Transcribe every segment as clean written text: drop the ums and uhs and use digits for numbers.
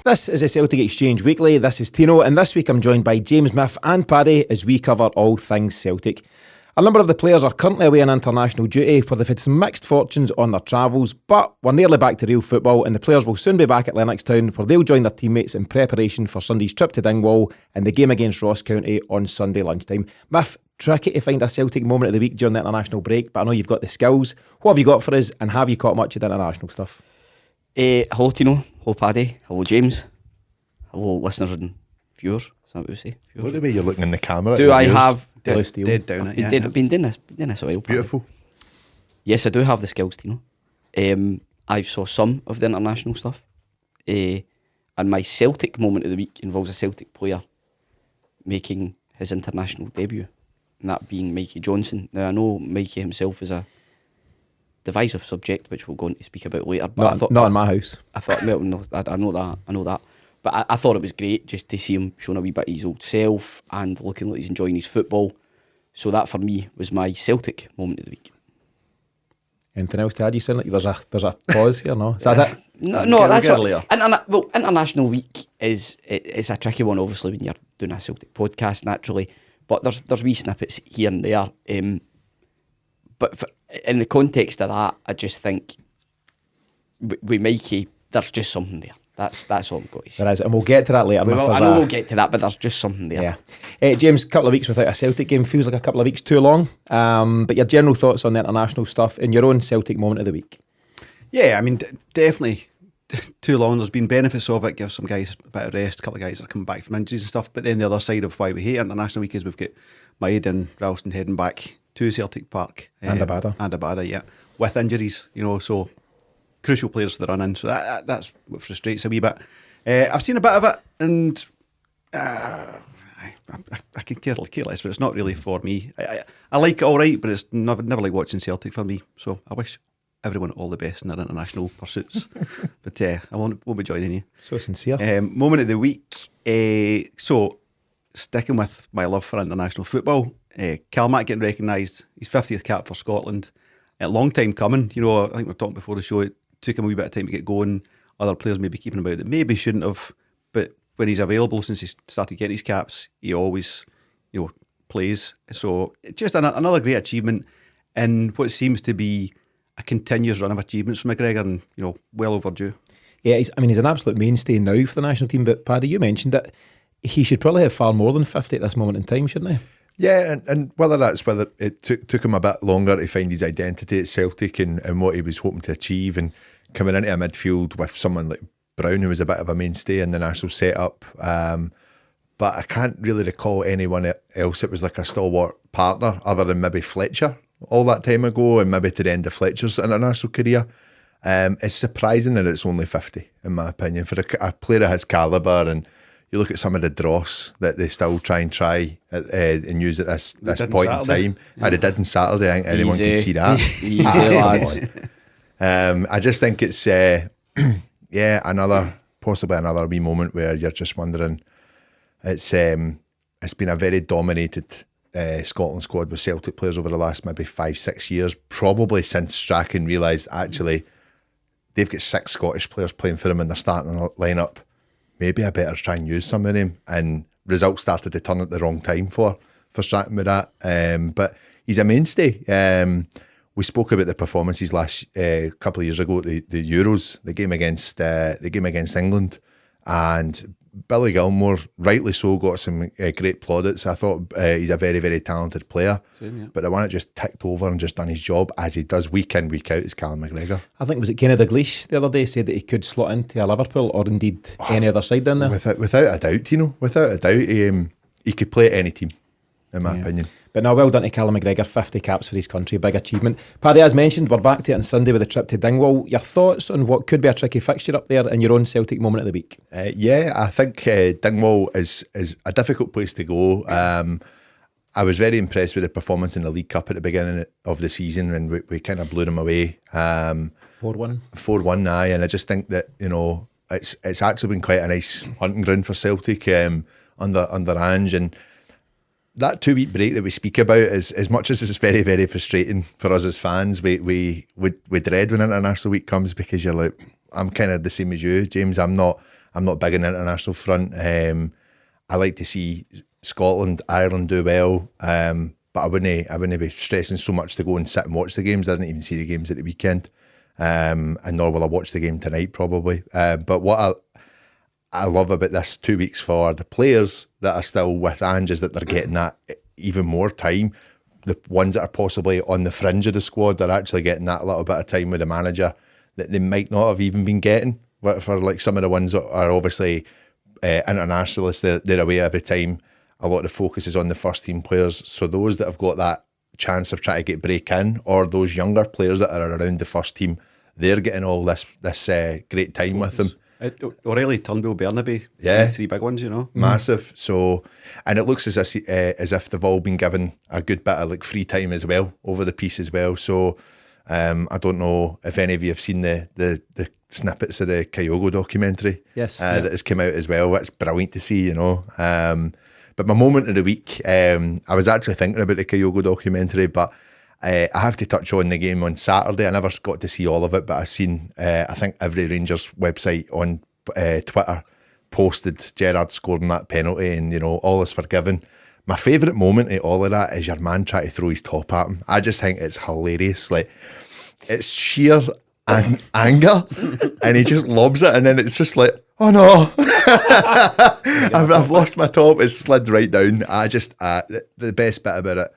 This is a Celtic Exchange Weekly. This is Tino, and this week I'm joined by James, Miff and Paddy as we cover all things Celtic. A number of the players are currently away on international duty where they've had some mixed fortunes on their travels, but we're nearly back to real football and the players will soon be back at Lennoxtown where they'll join their teammates in preparation for Sunday's trip to Dingwall and the game against Ross County on Sunday lunchtime. Miff, tricky to find a Celtic moment of the week during the international break, but I know you've got the skills. What have you got for us, and have you caught much of the international stuff? Hello Tino, hello Paddy, hello James, hello listeners and viewers. Is that what we say? Viewers? Look the way you're looking in the camera. Do I have dead down I've it? been doing this a while. Beautiful. Paddy. Yes, I do have the skills, Tino. I've saw some of the international stuff, and my Celtic moment of the week involves a Celtic player making his international debut, and that being Mikey Johnson. Now I know Mikey himself is a divisive subject, which we'll go on to speak about later. But not in my house. I thought, well, no, I know that. But I thought it was great just to see him showing a wee bit of his old self and looking like he's enjoying his football. So that for me was my Celtic moment of the week. Anything else to add? You sound like there's a pause here, no? Is that it? No, that's what, International Week it's a tricky one, obviously, when you're doing a Celtic podcast, naturally. But there's wee snippets here and there. But in the context of that, I just think with Mikey, there's just something there. That's all I've got to say. There is, and we'll get to that later. I know we'll get to that, but there's just something there. Yeah. James, a couple of weeks without a Celtic game feels like a couple of weeks too long. But your general thoughts on the international stuff and your own Celtic moment of the week? Yeah, I mean, definitely too long. There's been benefits of it. Give some guys a bit of rest. A couple of guys are coming back from injuries and stuff. But then the other side of why we hate international week is we've got Maid and Ralston heading back to Celtic Park and Abada, yeah, with injuries. So crucial players for the run in. So that's what frustrates a wee bit. I've seen a bit of it, and I could care less, but it's not really for me. I like it all right, but it's never like watching Celtic for me. So I wish everyone all the best in their international pursuits. But I won't be joining you. So sincere. Moment of the week. So sticking with my love for international football, Calmac getting recognised. His 50th cap for Scotland. A long time coming. I think we were talking before the show. It took him a wee bit of time to get going. Other players maybe keeping him out that maybe shouldn't have. But when he's available, since he started getting his caps, he always, plays. So just another great achievement in what seems to be a continuous run of achievements from McGregor, and well overdue. Yeah, he's an absolute mainstay now for the national team. But Paddy, you mentioned that he should probably have far more than 50 at this moment in time, shouldn't he? Yeah, and whether it took him a bit longer to find his identity at Celtic and what he was hoping to achieve, and coming into a midfield with someone like Brown, who was a bit of a mainstay in the national setup. But I can't really recall anyone else that was like a stalwart partner other than maybe Fletcher all that time ago, and maybe to the end of Fletcher's international career. It's surprising that it's only 50, in my opinion, for a player of his calibre. And you look at some of the dross that they still try and use at this point in time. They did on Saturday. I think anyone can see that. Easy, lads. I just think it's possibly another wee moment where you're just wondering. It's been a very dominated Scotland squad with Celtic players over the last maybe 5-6 years, probably since Strachan realised actually they've got 6 Scottish players playing for them in their starting lineup. Maybe I better try and use some of them. And results started to turn at the wrong time for Strachan with that. But he's a mainstay. We spoke about the performances last couple of years ago at the Euros, the game against England, and Billy Gilmour, rightly so, got some great plaudits. I thought he's a very, very talented player. Same, yeah. But the one that just ticked over and just done his job as he does week in, week out is Callum McGregor. I think, was it Kenny Dalglish the other day said that he could slot into a Liverpool or indeed any other side down there? Without a doubt, without a doubt, he could play at any team, in my opinion. But now, well done to Callum McGregor, 50 caps for his country, big achievement. Paddy, as mentioned, we're back to it on Sunday with a trip to Dingwall. Your thoughts on what could be a tricky fixture up there and your own Celtic moment of the week? I think Dingwall is a difficult place to go. I was very impressed with the performance in the League Cup at the beginning of the season when we kind of blew them away. 4-1? 4-1, aye. And I just think that, it's actually been quite a nice hunting ground for Celtic under Ange. And that 2-week break that we speak about is, as much as it's very, very frustrating for us as fans, we dread when international week comes, because you're like, I'm kind of the same as you, James. I'm not I'm not big on the international front. I like to see Scotland, Ireland do well, but I wouldn't be stressing so much to go and sit and watch the games. I didn't even see the games at the weekend, and nor will I watch the game tonight probably. But what I love about this 2 weeks for the players that are still with Ange is that they're getting that even more time. The ones that are possibly on the fringe of the squad are actually getting that little bit of time with the manager that they might not have even been getting. But for like some of the ones that are obviously internationalists, they're away every time. A lot of the focus is on the first team players. So those that have got that chance of trying to get break in, or those younger players that are around the first team, they're getting all this great time with them. O'Reilly, Turnbull, Burnaby, three big ones, Massive. So, and it looks as if they've all been given a good bit of like free time as well over the piece as well. So, I don't know if any of you have seen the snippets of the Kyogo documentary. Yes, that has come out as well. It's brilliant to see, But my moment of the week, I was actually thinking about the Kyogo documentary, but I have to touch on the game on Saturday. I never got to see all of it, but I've seen, I think every Rangers website on Twitter posted Gerrard scoring that penalty and, all is forgiven. My favourite moment of all of that is your man trying to throw his top at him. I just think it's hilarious. Like, it's sheer anger, and he just lobs it, and then it's just like, oh no, I've lost my top. It's slid right down. I just, the best bit about it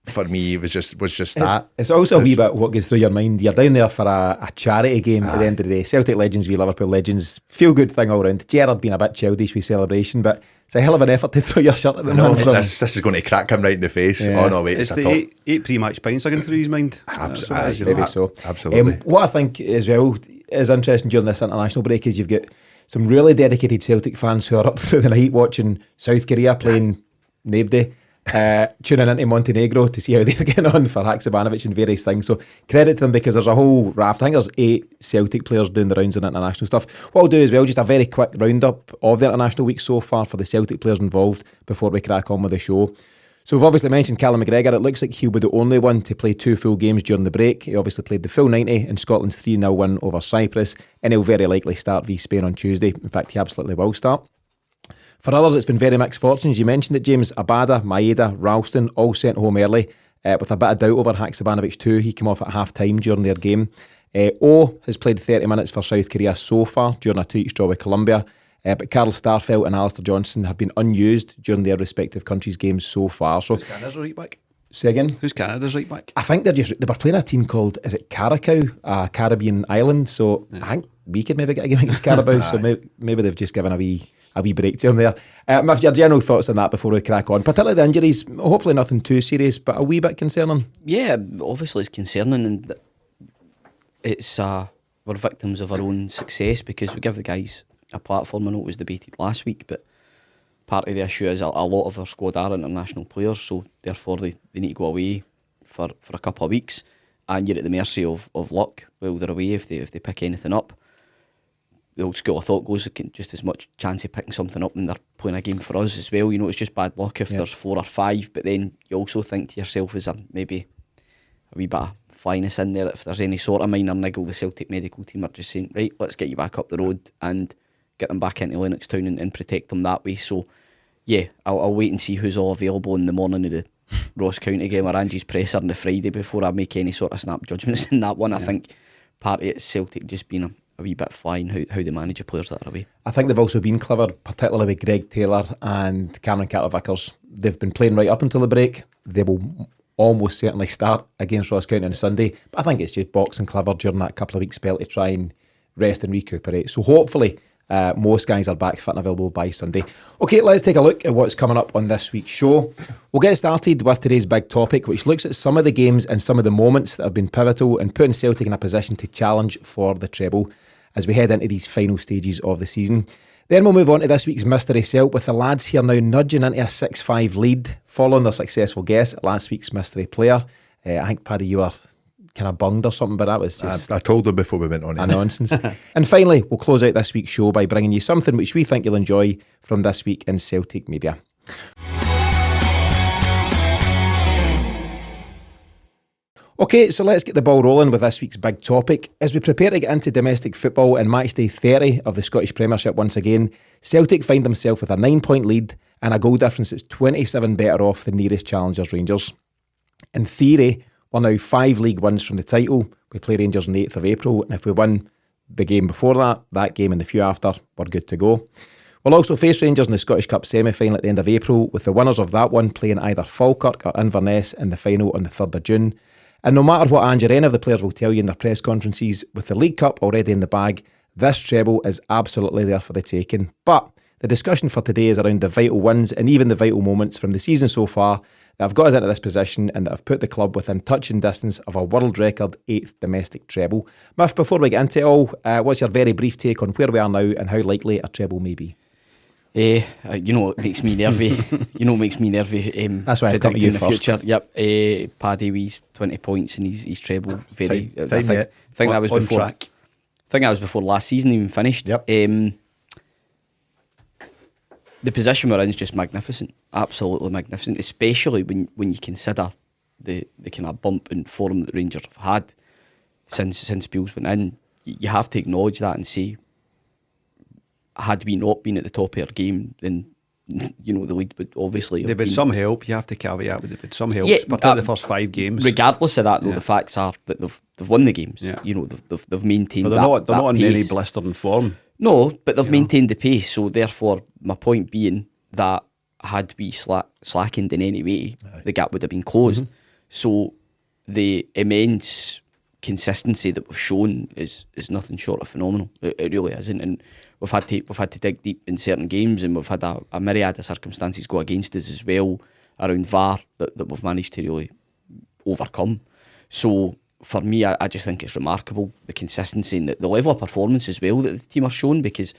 for me was just that. It's also a wee bit what goes through your mind. You're down there for a charity game at the end of the day. Celtic Legends v Liverpool Legends. Feel good thing all round. Gerrard being a bit childish with celebration, but it's a hell of an effort to throw your shirt at the man. This is going to crack him right in the face. Yeah. Oh no, wait, it's the eight pre-match pints are going through his mind. Absolutely, maybe so. Absolutely. What I think as well is interesting during this international break is you've got some really dedicated Celtic fans who are up through the night watching South Korea playing Nabday. Tuning into Montenegro to see how they're getting on for Haksabanovic and various things. So credit to them, because there's a whole raft. I think there's 8 Celtic players doing the rounds in international stuff. What I'll do as well, just a very quick roundup of the international week so far for the Celtic players involved before we crack on with the show. So we've obviously mentioned Callum McGregor. It looks like he'll be the only one to play 2 full games during the break. He obviously played the full 90 in Scotland's 3-0 win over Cyprus, and he'll very likely start v Spain on Tuesday. In fact, he absolutely will start. For others, it's been very mixed fortunes. You mentioned it, James. Abada, Maeda, Ralston, all sent home early with a bit of doubt over Haksabanovic too. He came off at half-time during their game. O has played 30 minutes for South Korea so far during a 2-each draw with Colombia. But Carl Starfelt and Alistair Johnson have been unused during their respective countries' games so far. So, who's Canada's right back? Say again? Who's Canada's right back? I think they were playing a team called, is it Caracau, a Caribbean island? So I think we could maybe get a game against Carabao. So maybe they've just given a wee break to him there. Your general thoughts on that before we crack on, particularly the injuries. Hopefully nothing too serious, but a wee bit concerning. Yeah, obviously it's concerning, and it's we're victims of our own success because we give the guys a platform. I know it was debated last week, but part of the issue is a lot of our squad are international players, so therefore they need to go away for a couple of weeks, and you're at the mercy of luck while they're away if they pick anything up. The old school of thought goes, they can just as much chance of picking something up when they're playing a game for us as well. It's just bad luck if there's 4 or 5, but then you also think to yourself, is there maybe a wee bit of flyness in there? If there's any sort of minor niggle, the Celtic medical team are just saying, right, let's get you back up the road and get them back into Lennoxtown and protect them that way. So yeah, I'll wait and see who's all available in the morning of the Ross County game or Angie's presser on the Friday before I make any sort of snap judgments in that one. I think part of it's Celtic just being a wee bit flying how they manage the players that are away. I think they've also been clever, particularly with Greg Taylor and Cameron Carter-Vickers. They've been playing right up until the break. They will almost certainly start against Ross County on Sunday, but I think it's just boxing clever during that couple of weeks spell to try and rest and recuperate. So hopefully most guys are back fit and available by Sunday. Okay, let's take a look at what's coming up on this week's show. We'll get started with today's big topic, which looks at some of the games and some of the moments that have been pivotal in putting Celtic in a position to challenge for the treble as we head into these final stages of the season. Then we'll move on to this week's Mystery Celt, with the lads here now nudging into a 6-5 lead following their successful guess at last week's Mystery Player. I think, Paddy, you were kind of bunged or something, but that was just I told them before we went on it. A nonsense. And finally, we'll close out this week's show by bringing you something which we think you'll enjoy from this week in Celtic media. Okay, so let's get the ball rolling with this week's big topic. As we prepare to get into domestic football and matchday 30 of the Scottish Premiership once again, Celtic find themselves with a 9-point lead and a goal difference that's 27 better off than nearest challengers Rangers. In theory, we're now 5 League Ones from the title. We play Rangers on the 8th of April, and if we win the game before that game and the few after, we're good to go. We'll also face Rangers in the Scottish Cup semi-final at the end of April, with the winners of that one playing either Falkirk or Inverness in the final on the 3rd of June. And no matter what Ange or any of the players will tell you in their press conferences, with the League Cup already in the bag, this treble is absolutely there for the taking. But the discussion for today is around the vital wins and even the vital moments from the season so far that have got us into this position and that have put the club within touching distance of a world record 8th domestic treble. Miff, before we get into it all, what's your very brief take on where we are now and how likely a treble may be? You know what makes me nervy? That's why I've come to you the first. Future. Yep. Paddy Wee's 20 points and he's treble. I think that was on before. track. I think that was before last season even finished. Yep. The position we're in is just magnificent, absolutely magnificent. Especially when you consider the kind of bump in form that the Rangers have had since Beals went in. You have to acknowledge that and say, had we not been at the top of our game, then the lead would obviously have They've been had some help. You have to caveat with they've had some help, Yeah, particularly the first 5 games. Regardless of that, though, Yeah. the facts are that they've won the games. Yeah. They've maintained. But they're that not on pace. any blistering form. No, but they've maintained the pace. So therefore, my point being that had we slackened in any way, the gap would have been closed. So the immense consistency that we've shown is nothing short of phenomenal. It really isn't, and we've had to dig deep in certain games, and we've had a myriad of circumstances go against us as well around VAR that we've managed to really overcome. So for me, I just think it's remarkable, the consistency and the level of performance as well that the team are shown, because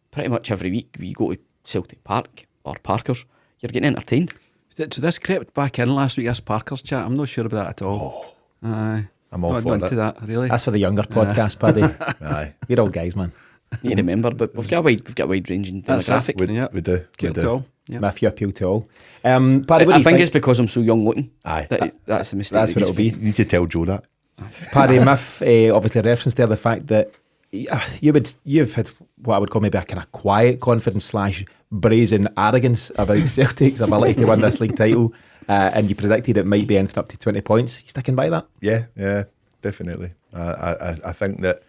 pretty much every week we go to Celtic Park or Parkers, you're getting entertained. So this crept back in last week, this Parker's chat. I'm not sure about that at all. Aye. I'm all Not for into that, really. That's for the younger podcast, Paddy. Aye. We're all guys, man. You need to remember, but we've got a wide ranging That's it. demographic. We do. Keep it all. Yeah. Miff, you appeal to all. Paddy, what do I you think it's because I'm so young looking. Aye. That's the mistake. That's that what it'll gets be. You need to tell Joe that. Paddy, Miff obviously referenced there the fact that you've had what I would call maybe a kind of quiet confidence / brazen arrogance about Celtic's ability to win this league title, and you predicted it might be anything up to 20 points. You sticking by that? Yeah, definitely. I think that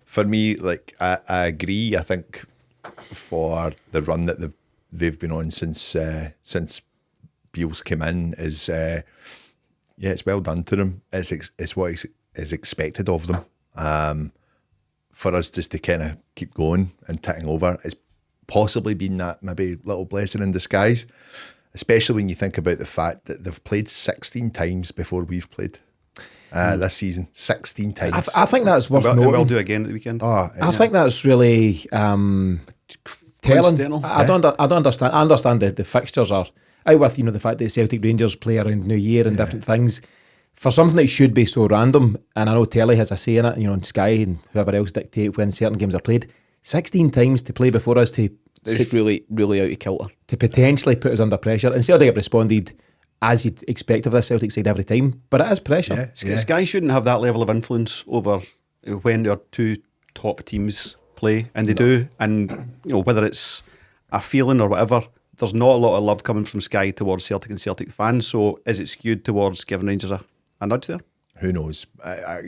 for me, like I agree. I think for the run that they've been on since Beals came in is it's well done to them. It's what is expected of them. For us just to kind of keep going and ticking over, it's possibly been that maybe little blessing in disguise, especially when you think about the fact that they've played 16 times before we've played this season. 16 times. I think that's worth And noting. we'll do again at the weekend. Oh, I think that's really telling. Coincidental. I don't understand. I understand the fixtures are out with the fact that Celtic Rangers play around New Year and different things. For something that should be so random, and I know Telly has a say in it, on Sky and whoever else dictate when certain games are played. 16 times to play before us It's really, really out of kilter. to potentially put us under pressure. And Celtic have responded as you'd expect of this Celtic side every time, but it is pressure. Yeah. Sky shouldn't have that level of influence over when their 2 top teams play, and they do. And whether it's a feeling or whatever, there's not a lot of love coming from Sky towards Celtic and Celtic fans. So is it skewed towards giving Rangers a nudge there? Who knows?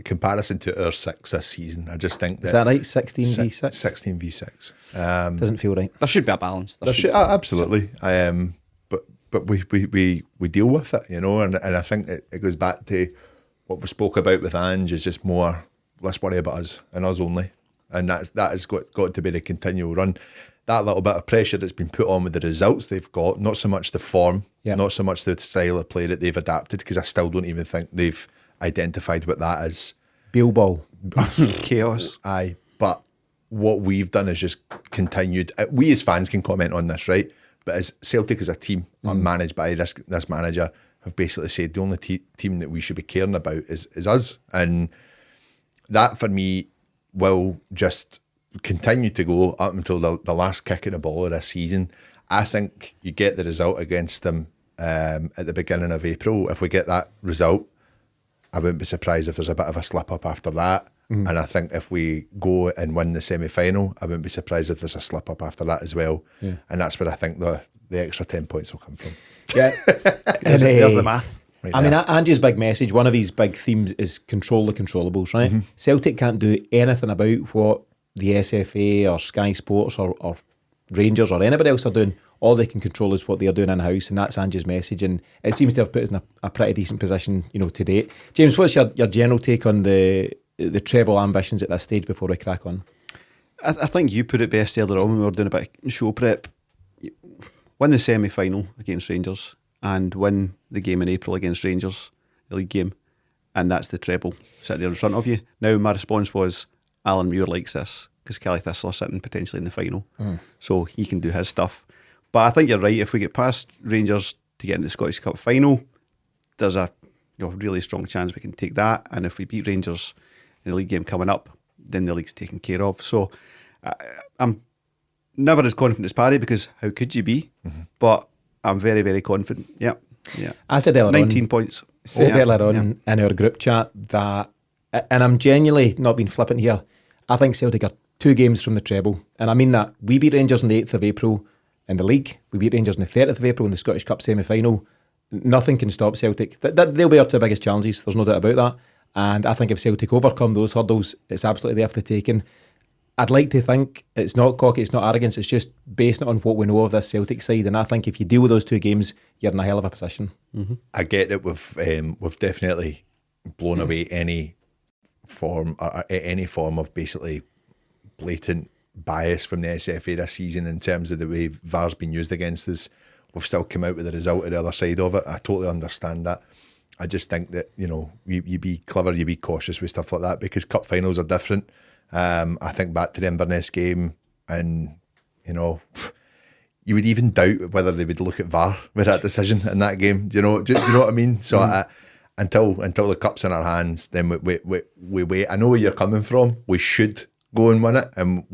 Comparison to our 6 this season, I just think Is that right? 16 v 6? 16 v 6. Doesn't feel right. There should be a balance. Absolutely. But we deal with it, and I think it goes back to what we spoke about with Ange, is just more, let's worry about us and us only. And that has got to be the continual run. That little bit of pressure that's been put on with the results they've got, not so much the form, not so much the style of play that they've adapted, because I still don't even think they've identified what that is. Bilbao. Chaos. Aye, but what we've done is just continued. We as fans can comment on this, right? But as Celtic as a team, managed by this manager, have basically said the only team that we should be caring about is us. And that for me will just continue to go up until the last kick in the ball of this season. I think you get the result against them at the beginning of April. If we get that result, I wouldn't be surprised if there's a bit of a slip up after that. And I think if we go and win the semi-final, I wouldn't be surprised if there's a slip up after that as well. And that's where I think the extra 10 points will come from. Yeah. There's the math. Right I mean, there. Ange's big message, one of his big themes is control the controllables, right? Celtic can't do anything about what the SFA or Sky Sports or Rangers or anybody else are doing. All they can control is what they're doing in-house, and that's Ange's message, and it seems to have put us in a pretty decent position, to date. James, what's your general take on the treble ambitions at this stage before we crack on? I think you put it best earlier on when we were doing a bit of show prep. Win the semi-final against Rangers and win the game in April against Rangers, the league game, and that's the treble sitting there in front of you. Now my response was, Alan Muir likes this because Kelly Thistle are sitting potentially in the final, so he can do his stuff. But I think you're right, if we get past Rangers to get into the Scottish Cup final, there's a really strong chance we can take that, and if we beat Rangers in the league game coming up, then the league's taken care of. So I'm never as confident as Paddy, because how could you be? But I'm very, very confident. Yeah. I said earlier 19 points. earlier on in our group chat that, and I'm genuinely not being flippant here, I think Celtic are 2 games from the treble, and I mean that. We beat Rangers on the 8th of April in the league, we beat Rangers on the 30th of April in the Scottish Cup semi-final. Nothing can stop Celtic. They'll be our 2 biggest challenges, there's no doubt about that. And I think if Celtic overcome those hurdles, it's absolutely there for the taking. I'd like to think it's not cocky, it's not arrogance, it's just based on what we know of this Celtic side. And I think if you deal with those 2 games, you're in a hell of a position. I get that we've definitely blown away any form of basically blatant bias from the SFA this season in terms of the way VAR's been used against us. We've still come out with the result at the other side of it. I totally understand that. I just think that, you be clever, you be cautious with stuff like that, because cup finals are different. I think back to the Inverness game, and you would even doubt whether they would look at VAR with that decision in that game. Do you know what I mean? So until the cup's in our hands, then we wait. I know where you're coming from. We should go and win it, and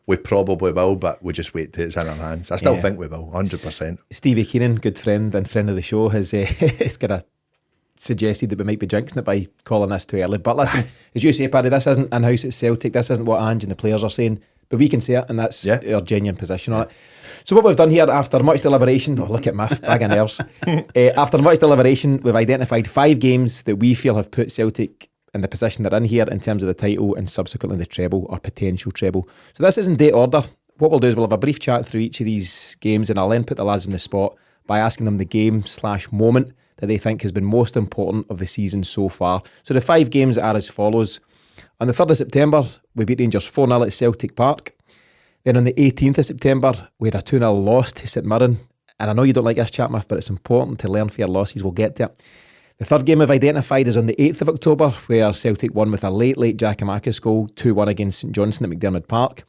we probably will, but we just wait till it's in our hands. I still think we will, 100%. Stevie Keenan, good friend and friend of the show, has kind of suggested that we might be jinxing it by calling this too early. But listen, as you say, Paddy, this isn't in-house at Celtic. This isn't what Ange and the players are saying, but we can say it, and that's our genuine position on it. So what we've done here, after much deliberation, look at Miff, bag of nerves. After much deliberation, we've identified 5 games that we feel have put Celtic in the position they're in here in terms of the title and subsequently the treble or potential treble. So this is in date order. What we'll do is we'll have a brief chat through each of these games, and I'll then put the lads on the spot by asking them the game/moment that they think has been most important of the season so far. So the 5 games are as follows. On the 3rd of September, we beat Rangers 4-0 at Celtic Park. Then on the 18th of September, we had a 2-0 loss to St Mirren. And I know you don't like this chat, Miff, but it's important to learn for your losses. We'll get to it. The 3rd game we've identified is on the 8th of October, where Celtic won with a late Giacomakis goal, 2-1 against St Johnstone at McDiarmid Park.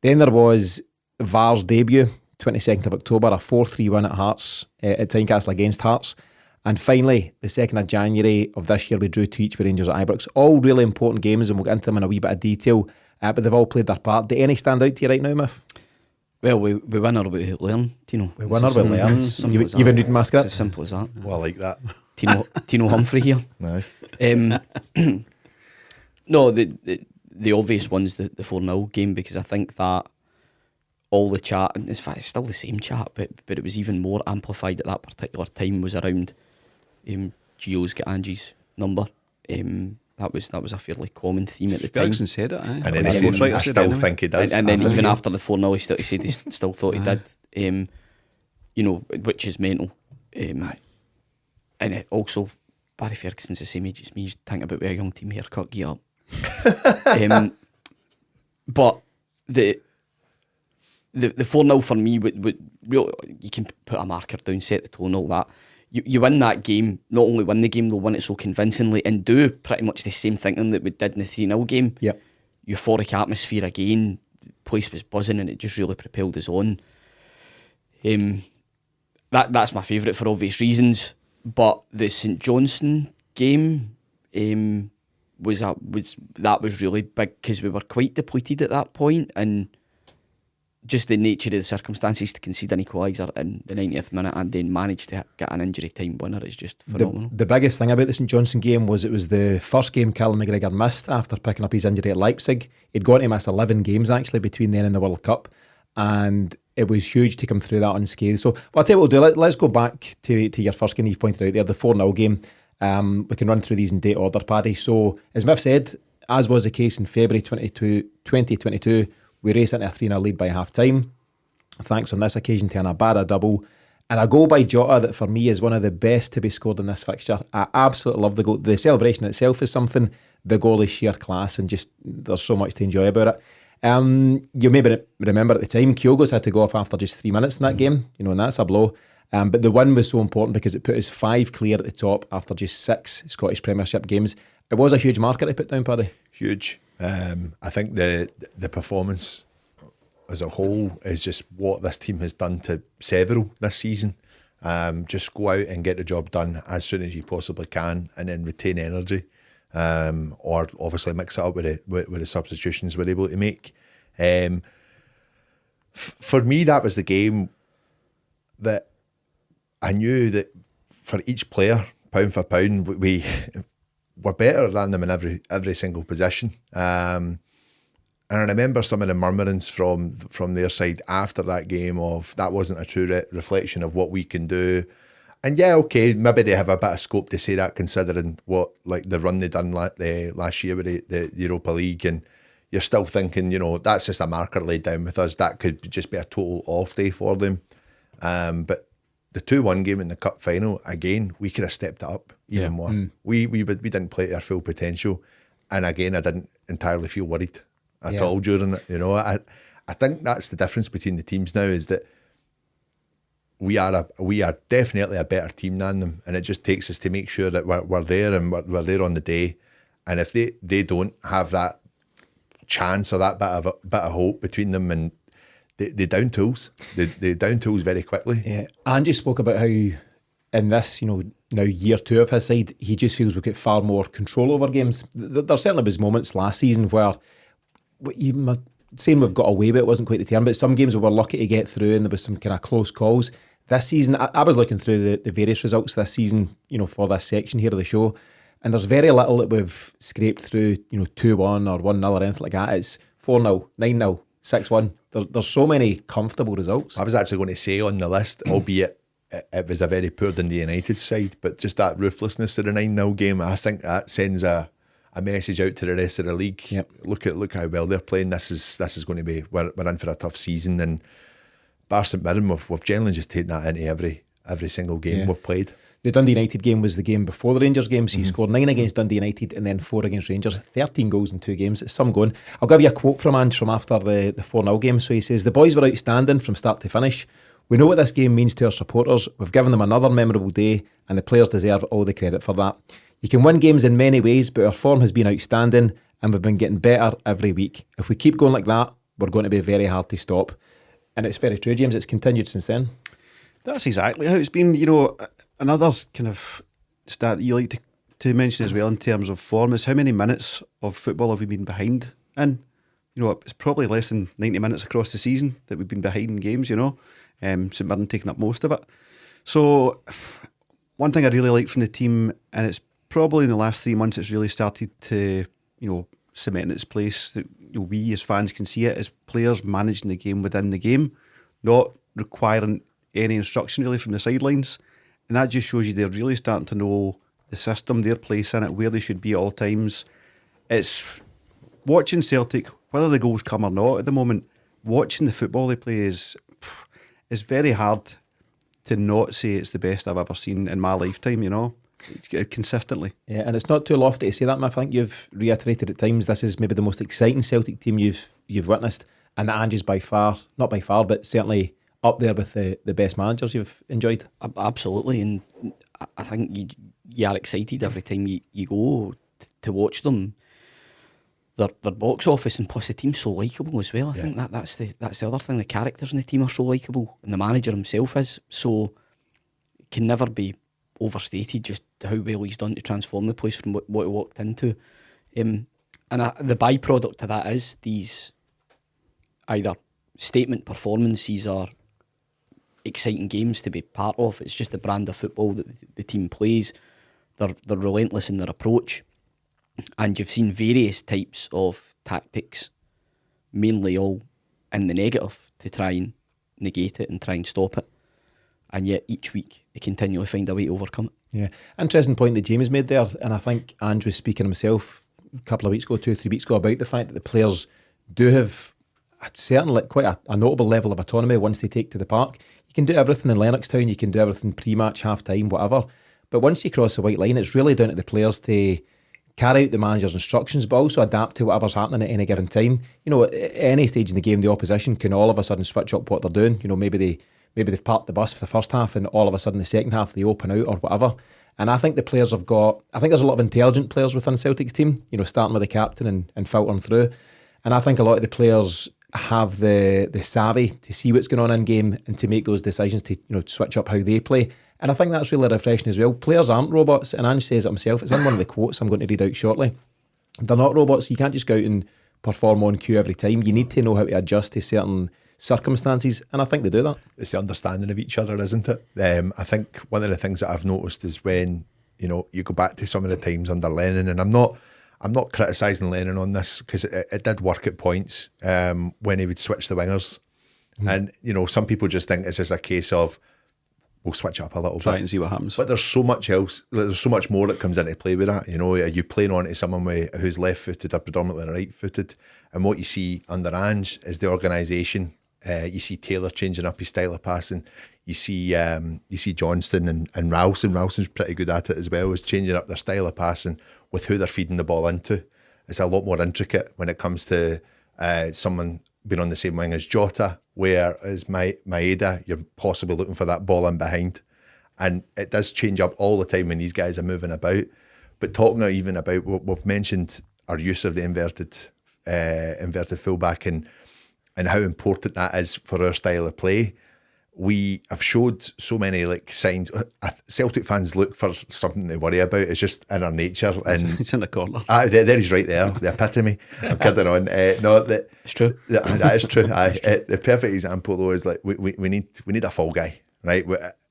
Then there was VAR's debut, 22nd of October, a 4-3 win at Hearts, at Tynecastle against Hearts. And finally, the 2nd of January of this year, we drew 2 each with Rangers at Ibrox. All really important games, and we'll get into them in a wee bit of detail, but they've all played their part. Do any stand out to you right now, Miff? Well, we win or we learn, Tino. We win or we learn. You've been reading my script? It's as simple as that. Well, I like that. Tino Humphrey here. No. No, the obvious one's the 4-0 game, because I think that all the chat, and in fact it's still the same chat, but it was even more amplified at that particular time, was around Gio's got Ange's number. That was a fairly common theme at the time. Ferguson said it, And then he said, I still think he does. And then even after the 4-0, he said he still thought he did. Which is mental. And it also, Barry Ferguson's the same age as me. He's thinking about with a young team haircut, get up. But the 4-0 for me would real. You can put a marker down, set the tone, all that. You win that game. Not only win the game, they'll win it so convincingly and do pretty much the same thinking that we did in the 3-0 game. Yep. Euphoric atmosphere again. Place was buzzing, and it just really propelled us on. That's my favourite for obvious reasons. But the St Johnstone game was really big, because we were quite depleted at that point, and just the nature of the circumstances to concede an equaliser in the 90th minute and then manage to get an injury time winner is just phenomenal. The biggest thing about the St Johnstone game was it was the first game Callum McGregor missed after picking up his injury at Leipzig. He'd gone to miss 11 games actually between then and the World Cup, and it was huge to come through that unscathed. So I'll tell you what we'll do. Let's go back to your first game that you've pointed out there, the 4-0 game. We can run through these in date order, Paddy. So as Miff said, as was the case in February 2022, we raced into a 3-0 lead by half time, thanks on this occasion to an Abada double and a goal by Jota that for me is one of the best to be scored in this fixture. I absolutely love the goal. The celebration itself is something. The goal is sheer class and just there's so much to enjoy about it. You maybe remember at the time Kyogo's had to go off after just 3 minutes in that game, and that's a blow. But the win was so important because it put us 5 clear at the top after just 6 Scottish Premiership games. It was a huge marker to put down, Paddy. Huge. I think the performance as a whole is just what this team has done to several this season. Just go out and get the job done as soon as you possibly can, and then retain energy, or obviously mix it up with the substitutions we're able to make. For me, that was the game that I knew that for each player, pound for pound, we were better than them in every single position. And I remember some of the murmurings from their side after that game of that wasn't a true reflection of what we can do. And yeah, okay, maybe they have a bit of scope to say that considering what like the run they done last year with the Europa League, and you're still thinking, that's just a marker laid down with us. That could just be a total off day for them. But the 2-1 game in the cup final, again, we could have stepped it up even more. We didn't play to our full potential, and again, I didn't entirely feel worried at all during it. I think that's the difference between the teams now, is that we are definitely a better team than them, and it just takes us to make sure that we're there and we're there on the day. And if they don't have that chance or that bit of hope between them, and they down tools. They down tools very quickly. Yeah, Ange spoke about how in this, now year 2 of his side, he just feels we've got far more control over games. There certainly was moments last season where saying we've got away with it wasn't quite the term, but some games we were lucky to get through and there was some kind of close calls. This season, I was looking through the various results this season, for this section here of the show, and there's very little that we've scraped through, 2-1 or 1-0 or anything like that. It's 4-0, 9-0. 6-1. There's so many comfortable results. I was actually going to say on the list, albeit it was a very poor Dundee United side, but just that ruthlessness of the 9-0 game, I think that sends a message out to the rest of the league. Yep. Look how well they're playing. This is going to be, we're in for a tough season, and Bar St Mirren, we've generally just taken that into every single game we've played. The Dundee United game was the game before the Rangers game, so he scored 9 against Dundee United and then 4 against Rangers. 13 goals in 2 games. It's some going. I'll give you a quote from Ange from after the 4-0 game. So he says, "The boys were outstanding from start to finish. We know what this game means to our supporters. We've given them another memorable day, and the players deserve all the credit for that. You can win games in many ways, but our form has been outstanding and we've been getting better every week. If we keep going like that, we're going to be very hard to stop." And it's very true, James. It's continued since then. That's exactly how it's been. Another kind of stat that you like to mention as well in terms of form is how many minutes of football have we been behind in? It's probably less than 90 minutes across the season that we've been behind in games, St Mirren taking up most of it. So one thing I really like from the team, and it's probably in the last 3 months it's really started to, cement its place, that we as fans can see it as players managing the game within the game, not requiring any instruction really from the sidelines. And that just shows you they're really starting to know the system, their place in it, where they should be at all times. It's watching Celtic, whether the goals come or not at the moment, watching the football they play is very hard to not say it's the best I've ever seen in my lifetime, consistently. Yeah, and it's not too lofty to say that, Miff. I think you've reiterated at times this is maybe the most exciting Celtic team you've witnessed, and that Ange is not by far, but certainly up there with the best managers you've enjoyed. Absolutely, and I think you are excited every time you go to watch them. Their box office, and plus the team's so likeable as well. I think that's the other thing. The characters in the team are so likeable, and the manager himself is, so it can never be overstated just how well he's done to transform the place from what he walked into. And the byproduct of that is these either statement performances are exciting games to be part of. It's just the brand of football that the team plays. They're relentless in their approach, and you've seen various types of tactics, mainly all in the negative, to try and negate it and try and stop it. And yet each week they continually find a way to overcome it. Yeah, interesting point that James made there, and I think Ange was speaking himself a couple of weeks ago, 2 or 3 weeks ago, about the fact that the players do have certainly quite a notable level of autonomy once they take to the park. You can do everything in Lennoxtown, you can do everything pre-match, half-time, whatever, but once you cross the white line, it's really down to the players to carry out the manager's instructions, but also adapt to whatever's happening at any given time. You know, at any stage in the game, the opposition can all of a sudden switch up what they're doing. You know, maybe they've parked the bus for the first half, and all of a sudden the second half they open out or whatever. And I think the players have got, I think there's a lot of intelligent players within Celtic's team, you know, starting with the captain and filtering through. And I think a lot of the players have the savvy to see what's going on in game and to make those decisions to, you know, switch up how they play. And I think that's really refreshing as well. Players aren't robots, and Ange says it himself. It's in one of the quotes I'm going to read out shortly. They're not robots. You can't just go out and perform on cue every time. You need to know how to adjust to certain circumstances, and I think they do that. It's the understanding of each other, isn't it? I think one of the things that I've noticed is when, you know, you go back to some of the times under Lennon, and I'm not criticising Lennon on this, because it did work at points when he would switch the wingers. And, you know, some people just think it's just a case of, we'll switch it up a little bit. Try and see what happens. But there's so much else, there's so much more that comes into play with that. You know, are you playing on to someone who's left-footed or predominantly right-footed? And what you see under Ange is the organisation. You see Taylor changing up his style of passing. You see Johnston and Ralston. Ralston's pretty good at it as well, is changing up their style of passing with who they're feeding the ball into. It's a lot more intricate when it comes to someone being on the same wing as Jota, whereas Maeda, you're possibly looking for that ball in behind. And it does change up all the time when these guys are moving about. But talking even about what we've mentioned, our use of the inverted fullback and how important that is for our style of play. We have showed so many signs. Celtic fans look for something to worry about. It's just in our nature. And it's in the corner. There he's right there, the epitome. I'm kidding on. It's true. That is true. The perfect example though is we need a fall guy, right?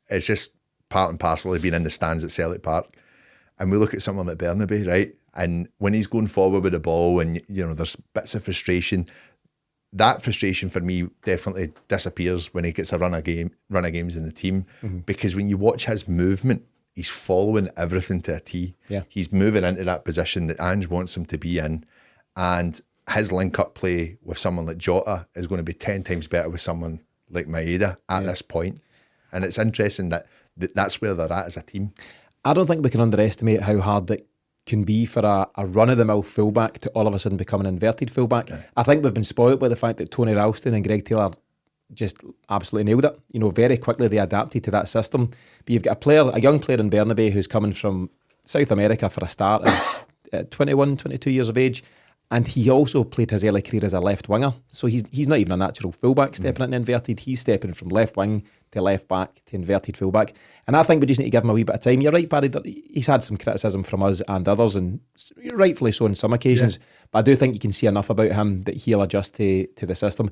It's just part and parcel of being in the stands at Celtic Park, and we look at someone like Bernabe, right? And when he's going forward with the ball, and you know there's bits of frustration. That frustration for me definitely disappears when he gets a run of games in the team, because when you watch his movement, he's following everything to a T. Yeah. He's moving into that position that Ange wants him to be in, and his link-up play with someone like Jota is going to be 10 times better with someone like Maeda at this point. And it's interesting that that's where they're at as a team. I don't think we can underestimate how hard it can be for a run-of-the-mill fullback to all of a sudden become an inverted fullback. Yeah. I think we've been spoiled by the fact that Tony Ralston and Greg Taylor just absolutely nailed it. You know, very quickly they adapted to that system. But you've got a young player in Bernabe who's coming from South America for a start, is 21, 22 years of age, and he also played his early career as a left winger. So he's not even a natural fullback stepping into inverted. He's stepping from left wing to left back to inverted fullback. And I think we just need to give him a wee bit of time. You're right, Paddy, he's had some criticism from us and others, and rightfully so on some occasions. Yeah. But I do think you can see enough about him that he'll adjust to the system.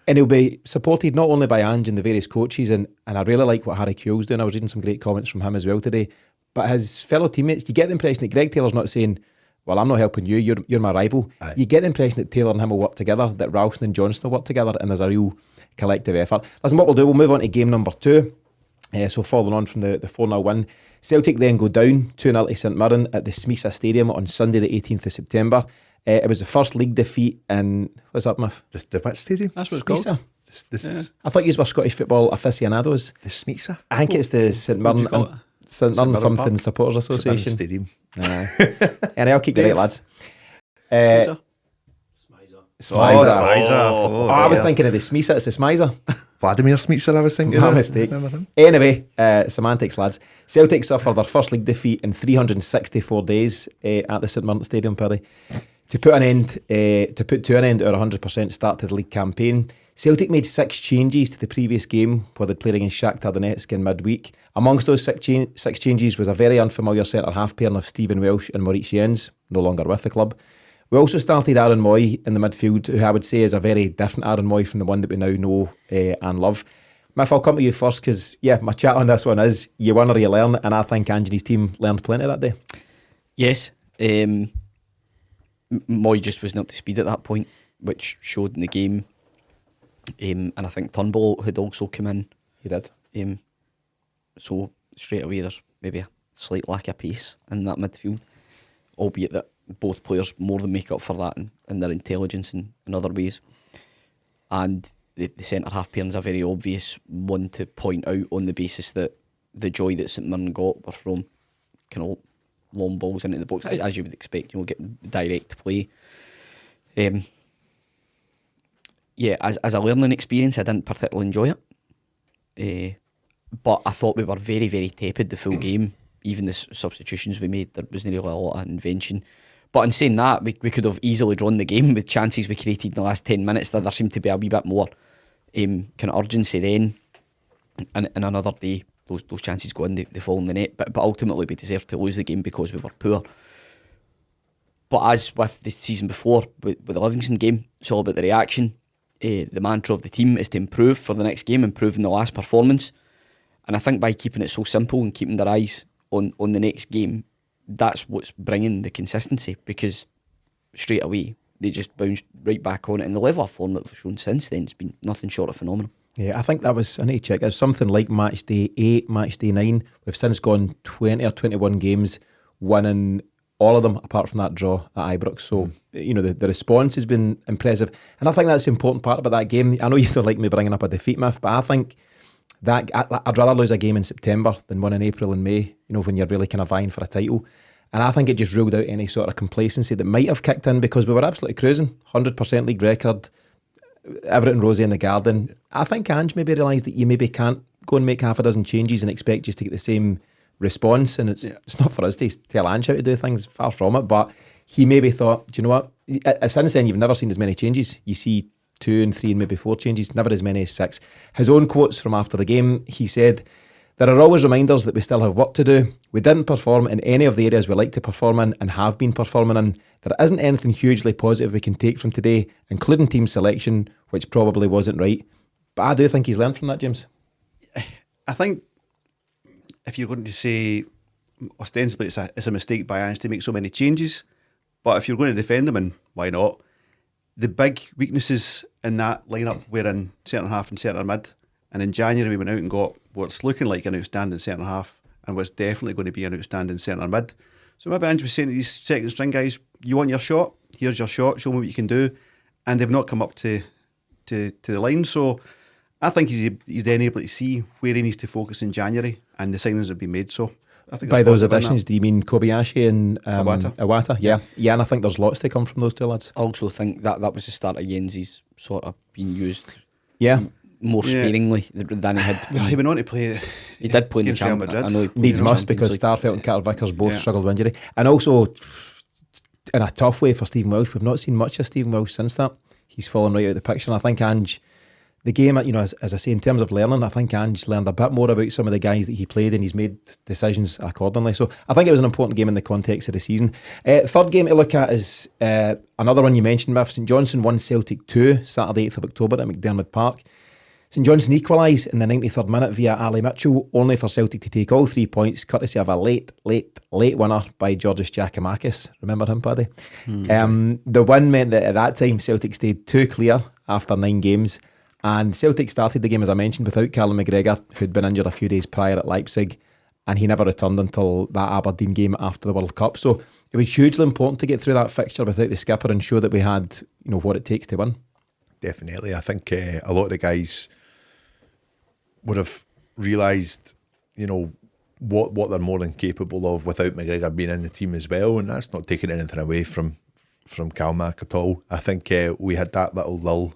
And he'll be supported not only by Ange and the various coaches, and I really like what Harry Kewell's doing. I was reading some great comments from him as well today. But his fellow teammates, you get the impression that Greg Taylor's not saying, well, I'm not helping you, you're my rival. Aye. You get the impression that Taylor and him will work together, that Ralston and Johnston will work together, and there's a real collective effort. Listen, what we'll do, we'll move on to game number 2. So following on from the 4-0 win, Celtic then go down 2-0 to St Mirren at the Smisa Stadium on Sunday the 18th of September. It was the first league defeat in, what's up, Miff? The what stadium? That's what it's called. This is, I thought you were Scottish football aficionados. The Smisa? I think it's the St Mirren something Park? Supporters Association. Stadium. Anyway, I'll keep you right, lads. Smisa. I was thinking of the Smisa. It's the Smiza. Vladimir Smicer, I was thinking. My mistake. Anyway, semantics, lads. Celtic suffered their first league defeat in 364 days at the St Mirren Stadium, Paddy. To put to an end our 100% start to the league campaign, Celtic made 6 changes to the previous game where they played against Shakhtar Donetsk in midweek. Amongst those six changes was a very unfamiliar centre-half pairing of Stephen Welsh and Maurice Jens, no longer with the club. We also started Aaron Moy in the midfield, who I would say is a very different Aaron Moy from the one that we now know and love. Miff, I'll come to you first because, my chat on this one is you win or you learn, and I think Ange's team learned plenty that day. Yes. Moy just wasn't up to speed at that point, which showed in the game. And I think Turnbull had also come in. He did. So straight away there's maybe a slight lack of pace in that midfield, albeit that both players more than make up for that in their intelligence in other ways. And the centre-half pairing is a very obvious one to point out on the basis that the joy that St Mirren got were from kind of long balls into the box, as you would expect, get direct play. As a learning experience, I didn't particularly enjoy it. But I thought we were very, very tepid the full game. Even the substitutions we made, there wasn't really a lot of invention. But in saying that, we could have easily drawn the game with chances we created in the last 10 minutes. There seemed to be a wee bit more kind of urgency then. And another day, those chances go in, they fall in the net. But ultimately, we deserved to lose the game because we were poor. But as with the season before, with the Livingston game, it's all about the reaction. The mantra of the team is to improve for the next game, improve in the last performance. And I think by keeping it so simple and keeping their eyes on the next game, that's what's bringing the consistency, because straight away they just bounced right back on it, and the level of form that we've shown since then has been nothing short of phenomenal. Yeah, I think that was, I need to check, it was something like match day 8, match day 9. We've since gone 20 or 21 games, winning all of them apart from that draw at Ibrox. So, the response has been impressive. And I think that's the important part about that game. I know you don't like me bringing up a defeat, Miff, but I think that I'd rather lose a game in September than one in April and May, when you're really kind of vying for a title. And I think it just ruled out any sort of complacency that might have kicked in, because we were absolutely cruising, 100% league record, everything rosy in the garden. I think Ange maybe realised that you maybe can't go and make half a dozen changes and expect just to get the same response, and it's not for us to tell Ange how to do things, far from it, but he maybe thought, do you know what, since then you've never seen as many changes. You see 2 and 3 and maybe 4 changes, never as many as 6. His own quotes from after the game, he said, "There are always reminders that we still have work to do. We didn't perform in any of the areas we like to perform in and have been performing in. There isn't anything hugely positive we can take from today, including team selection, which probably wasn't right." But I do think he's learned from that, James. I think if you're going to say ostensibly it's a mistake by Ange to make so many changes, but if you're going to defend them, and why not? The big weaknesses in that lineup were in centre half and centre mid. And in January we went out and got what's looking like an outstanding centre half and was definitely going to be an outstanding centre mid. So maybe Ange was saying to these second string guys, you want your shot? Here's your shot, show me what you can do. And they've not come up to the line. So I think he's then able to see where he needs to focus in January, and the signings have been made. So I think by those additions, do you mean Kobayashi and Iwata? Yeah, and I think there's lots to come from those two lads. I also think that was the start of Jensi's sort of being used more Yeah. sparingly than he had. Well, he went on to play. He did play in the against Real Champions. Madrid. I know he played Needs in the must, Champions because League. Starfelt and Carter Vickers both struggled with injury. And also, in a tough way for Stephen Welsh, we've not seen much of Stephen Welsh since that. He's fallen right out of the picture. And I think Ange, the game, as I say, in terms of learning, I think Ange learned a bit more about some of the guys that he played, and he's made decisions accordingly. So I think it was an important game in the context of the season. Third game to look at is another one you mentioned, Miff. St Johnstone won Celtic 2, Saturday 8th of October at McDermott Park. St Johnstone equalised in the 93rd minute via Ali Mitchell, only for Celtic to take all 3 points, courtesy of a late winner by Georgios Giacomakis. Remember him, Paddy? The win meant that at that time Celtic stayed 2 clear after 9 games, and Celtic started the game, as I mentioned, without Callum McGregor, who'd been injured a few days prior at Leipzig, and he never returned until that Aberdeen game after the World Cup. So it was hugely important to get through that fixture without the skipper and show that we had, what it takes to win. Definitely. I think a lot of the guys would have realised, what they're more than capable of without McGregor being in the team as well, and that's not taking anything away from Calmac at all. I think we had that little lull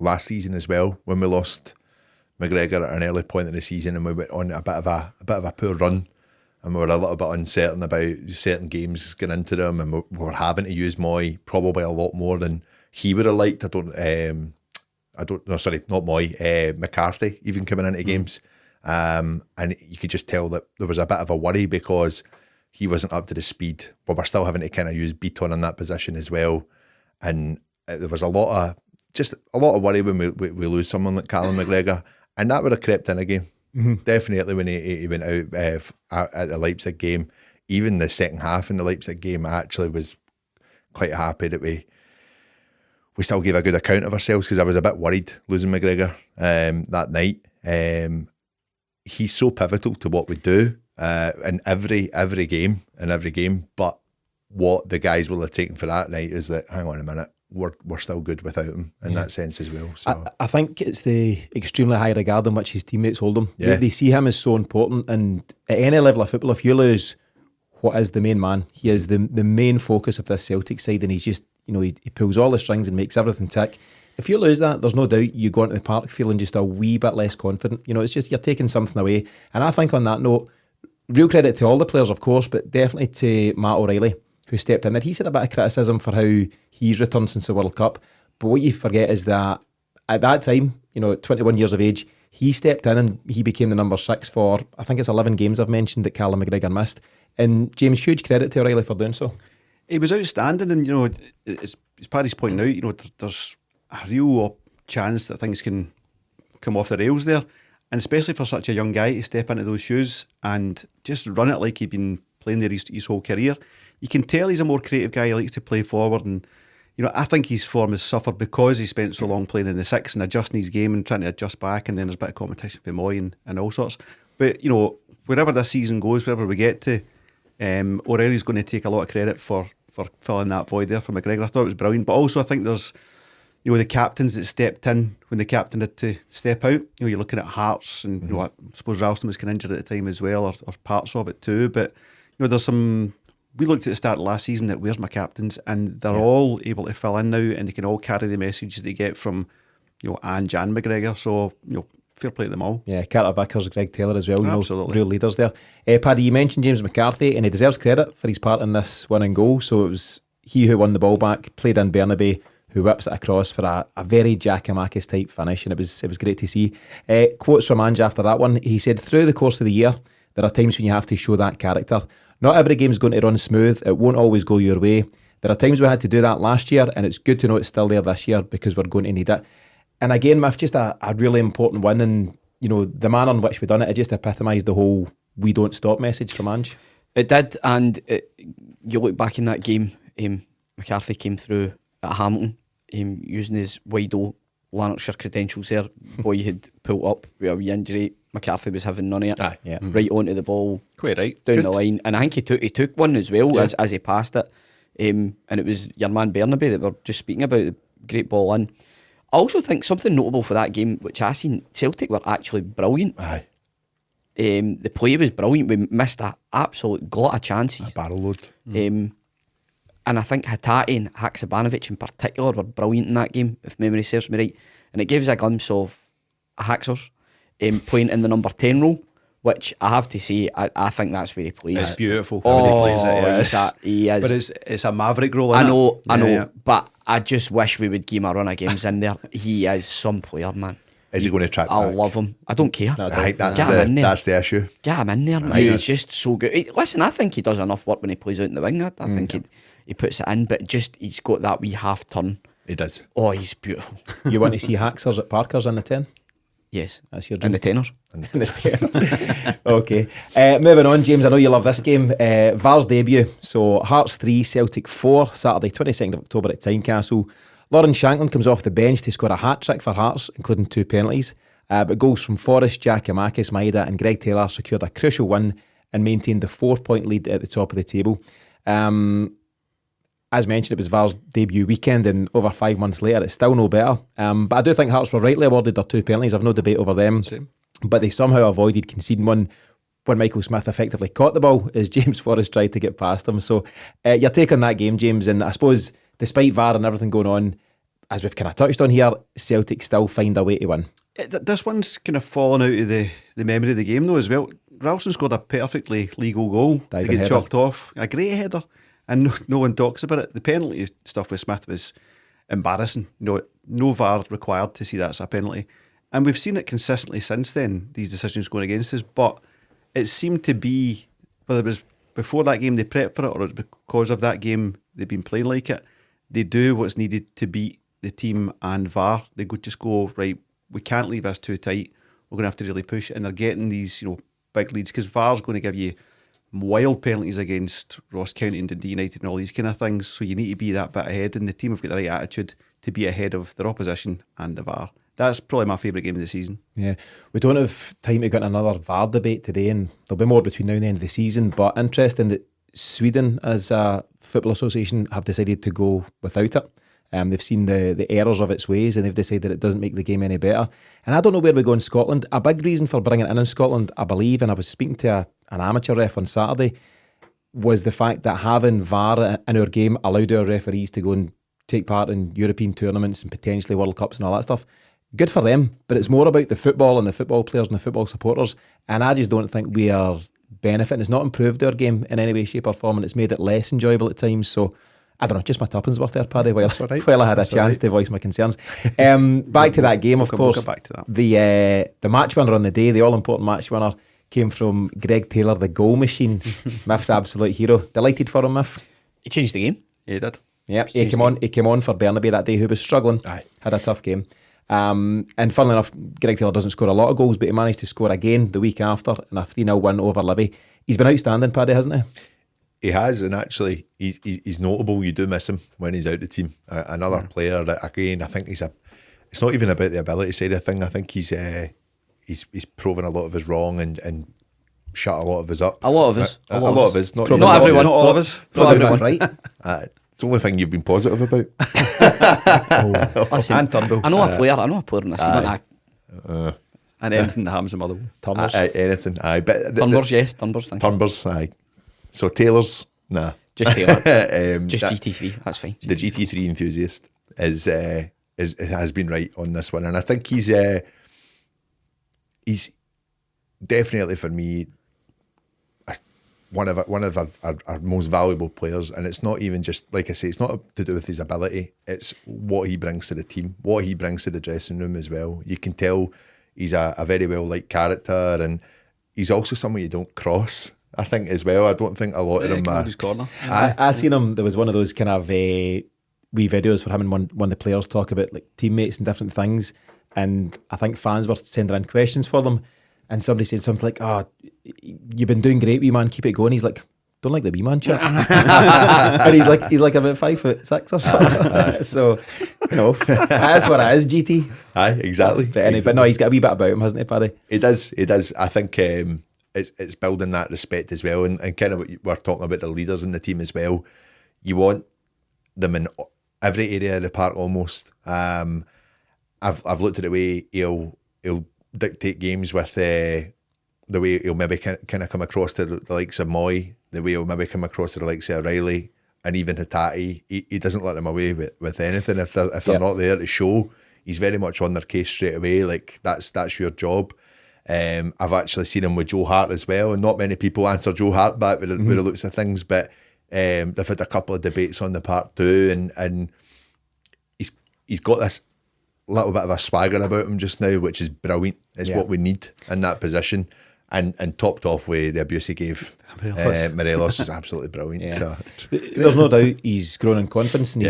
last season as well, when we lost McGregor at an early point in the season, and we went on a bit of a poor run, and we were a little bit uncertain about certain games going into them, and we were having to use Moy probably a lot more than he would have liked. McCarthy even coming into games, and you could just tell that there was a bit of a worry, because he wasn't up to the speed, but we're still having to kind of use Beaton in that position as well. And there was a lot of worry when we lose someone like Callum McGregor, and that would have crept in again. Definitely when he went out at the Leipzig game. Even the second half in the Leipzig game, I actually was quite happy that we still gave a good account of ourselves, because I was a bit worried losing McGregor that night. He's so pivotal to what we do in every game, but what the guys will have taken for that night is that, hang on a minute, we're still good without him in that sense as well. So I think it's the extremely high regard in which his teammates hold him. Yeah. They see him as so important, and at any level of football, if you lose what is the main man, he is the main focus of this Celtic side, and he's just, he pulls all the strings and makes everything tick. If you lose that, there's no doubt you go into the park feeling just a wee bit less confident. It's just you're taking something away. And I think on that note, real credit to all the players, of course, but definitely to Matt O'Reilly, who stepped in there. He's had a bit of criticism for how he's returned since the World Cup. But what you forget is that at that time, 21 years of age, he stepped in and he became the number 6 for, I think it's 11 games I've mentioned that Callum McGregor missed. And James, huge credit to O'Reilly for doing so. He was outstanding, and it's Paddy's pointing out, there's a real chance that things can come off the rails there, and especially for such a young guy to step into those shoes and just run it like he'd been playing there his whole career. You can tell he's a more creative guy. He likes to play forward, and I think his form has suffered because he spent so long playing in the 6 and adjusting his game and trying to adjust back, and then there's a bit of competition for Moy and all sorts. But wherever this season goes, wherever we get to, O'Reilly's going to take a lot of credit for filling that void there for McGregor. I thought it was brilliant, but also I think there's the captains that stepped in when the captain had to step out. You're looking at Hearts, and I suppose Ralston was kind of injured at the time as well, or parts of it too. But there's some. We looked at the start of last season at where's my captains, and they're all able to fill in now, and they can all carry the message that they get from Ange and McGregor. So fair play to them all. Yeah, Carter Vickers, Greg Taylor as well. Absolutely. Real leaders there. Paddy, you mentioned James McCarthy, and he deserves credit for his part in this winning goal. So it was he who won the ball back, played in Bernabe, who whips it across for a very Giakoumakis type finish, and it was great to see. Quotes from Ange after that one. He said, "Through the course of the year, there are times when you have to show that character. Not every game's going to run smooth. It won't always go your way. There are times we had to do that last year, and it's good to know it's still there this year because we're going to need it." And again, Miff, just a really important win, and the manner in which we done it just epitomised the whole "we don't stop" message from Ange. It did, and you look back in that game, McCarthy came through at Hamilton, using his wide-o Lanarkshire credentials there. Boy had pulled up with a wee injury. McCarthy was having none of it. Yeah. Right onto the ball, Quite right. down Good. the line, and I think he took one as well as he passed it. And it was your man Bernabe that we're just speaking about, the great ball in. I also think something notable for that game, which I seen, Celtic were actually brilliant. aye, The play was brilliant. We missed an absolute glut of chances. a barrel load. And I think Hatate and Haksabanovic in particular were brilliant in that game, if memory serves me right. And it gives a glimpse of Haxers playing in the number 10 role, which I have to say, I think that's where he plays. It's beautiful how he plays it. Yeah. He is. But it's a maverick role. I innit? know, Yeah. but I just wish we would give him a run of games in there. He is some player, man. Is he going to track I back? love him. I don't care. I think that's Get him in there. that's the issue. Get him in there, man. He's just so good. Listen, I think he does enough work when he plays out in the wing. I think he puts it in, but just he's got that wee half turn. He does. Oh, he's beautiful. You want to see Haxers at Parker's in the 10? Yes. That's your And the dream. tenors. In the 10. Okay. Moving on, James, I know you love this game. VAR's debut. So Hearts 3, Celtic 4, Saturday 22nd of October at Tynecastle. Lauren Shanklin comes off the bench to score a hat-trick for Hearts, including 2 penalties. But goals from Forrest, Giakoumakis, Maeda and Greg Taylor secured a crucial win and maintained the 4-point lead at the top of the table. As mentioned, it was VAR's debut weekend, and over 5 months later, it's still no better. But I do think Hearts were rightly awarded their 2 penalties. I've no debate over them. Same. But they somehow avoided conceding one when Michael Smith effectively caught the ball as James Forrest tried to get past him. So your take on that game, James, and I suppose despite VAR and everything going on, as we've kind of touched on here, Celtic still find a way to win. This one's kind of fallen out of the memory of the game though as well. Ralston scored a perfectly legal goal to Diving get header. chalked off. A great header. And no one talks about it. The penalty stuff with Smith was embarrassing. No VAR required to see that's a penalty. And we've seen it consistently since then, these decisions going against us. But it seemed to be, whether it was before that game they prep for it, or it's because of that game they've been playing like it. They do what's needed to beat the team and VAR. They just go, right, we can't leave us too tight. We're going to have to really push it. And they're getting these, big leads, because VAR's going to give you wild penalties against Ross County and Dundee United and all these kind of things. So you need to be that bit ahead, and the team have got the right attitude to be ahead of their opposition and the VAR. That's probably my favourite game of the season. Yeah, we don't have time to get another VAR debate today, and there'll be more between now and the end of the season. But interesting that Sweden, as a football association, have decided to go without it. They've seen the errors of its ways, and they've decided it doesn't make the game any better. And I don't know where we go in Scotland. A big reason for bringing it in Scotland, I believe, and I was speaking to an amateur ref on Saturday, was the fact that having VAR in our game allowed our referees to go and take part in European tournaments and potentially World Cups and all that stuff. Good for them, but it's more about the football and the football players and the football supporters. And I just don't think we are benefiting. It's not improved our game in any way, shape or form, and it's made it less enjoyable at times. So I don't know, just my tuppence worth there, Paddy, while I had a chance to voice my concerns. Back to that game, of course. We'll go back to that. The match winner on the day, the all-important match winner, came from Greg Taylor, the goal machine. Miff's absolute hero. Delighted for him, Miff. He changed the game. Yeah, he did. Yeah, he came on for Burnaby that day, who was struggling. Aye. Had a tough game. And funnily enough, Greg Taylor doesn't score a lot of goals, but he managed to score again the week after in a 3-0 win over Livy. He's been outstanding, Paddy, hasn't he? He has, and actually he's notable. You do miss him when he's out the team. Another player that, again, I think it's not even about the ability side of thing. I think he's proven a lot of us wrong and shut a lot of us up. A lot of us. A lot of us. Not everyone. Not all of us. Not everyone, right? It's the only thing you've been positive about. Listen, And Turnbull. I know a player in this. And anything that happens in Motherwell. Turners. Anything. Aye, but Turnbers, yes. Turnbers, thank you. Turnbers, aye. So Taylor's, nah. Just Taylor. Just GT3, that's fine. The GT3 enthusiast has been right on this one, and I think he's definitely, for me, one of our most valuable players. And it's not even just, like I say, it's not to do with his ability, it's what he brings to the team, what he brings to the dressing room as well. You can tell he's a very well liked character, and he's also someone you don't cross, I think, as well. I don't think a lot of them are. His corner. I seen him. There was one of those kind of wee videos for him and one of the players talk about like teammates and different things. And I think fans were sending in questions for them, and somebody said something like, "Oh, you've been doing great, wee man. Keep it going." He's like, "Don't like the wee man chat." And he's like about 5'6" or something. So that's what it is. GT. Aye, exactly. But no, he's got a wee bit about him, hasn't he, Paddy? He does. I think it's building that respect as well, and kind of what we're talking about, the leaders in the team as well. You want them in every area of the park almost. I've looked at the way he'll dictate games with the way he'll maybe kind of come across to the likes of Moy, the way he'll maybe come across to the likes of O'Reilly and even Hattati. He doesn't let them away with anything if they're not there to show. He's very much on their case straight away. Like that's your job. I've actually seen him with Joe Hart as well, and not many people answer Joe Hart back with the looks of things, but they've had a couple of debates on the part too, and he's got this little bit of a swagger about him just now, which is brilliant. It's what we need in that position, and topped off with the abuse he gave Morelos is absolutely brilliant. Yeah. So There's no doubt he's grown in confidence, and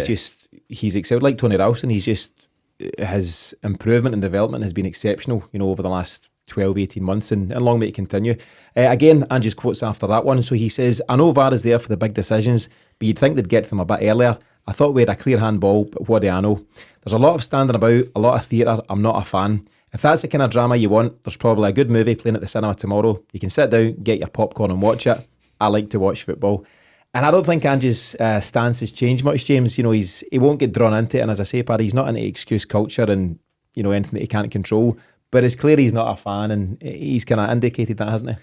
he's excelled. Like Tony Ralston, his improvement and development has been exceptional, over the last 12, 18 months, and long may it continue. Again, Ange's quotes after that one. So he says, "I know VAR is there for the big decisions, but you'd think they'd get to them a bit earlier. I thought we had a clear handball, but what do I know? There's a lot of standing about, a lot of theatre. I'm not a fan. If that's the kind of drama you want, there's probably a good movie playing at the cinema tomorrow. You can sit down, get your popcorn and watch it. I like to watch football." And I don't think Ange's stance has changed much, James. He won't get drawn into it. And as I say, Paddy, he's not into excuse culture and anything that he can't control. But it's clear he's not a fan, and he's kind of indicated that, hasn't he?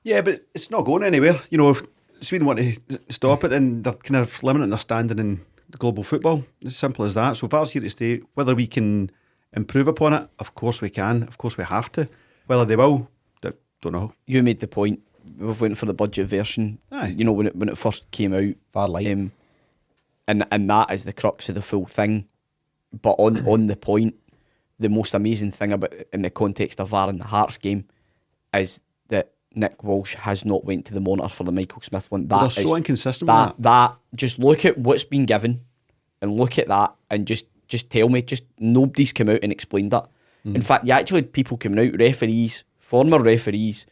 Yeah, but it's not going anywhere. If Sweden want to stop it, then they're kind of limiting their standing in the global football. It's simple as that. So VAR's here to stay. Whether we can improve upon it, of course we can. Of course we have to. Whether they will, don't know. You made the point. We've went for the budget version. Aye. When it first came out. VAR light. And that is the crux of the full thing. But on the point, the most amazing thing about in the context of VAR in the Hearts game is that Nick Walsh has not went to the monitor for the Michael Smith one. They're so inconsistent with that. Just look at what's been given and look at that and just tell me. Just nobody's come out and explained that. In fact, you actually had people coming out, referees, former referees,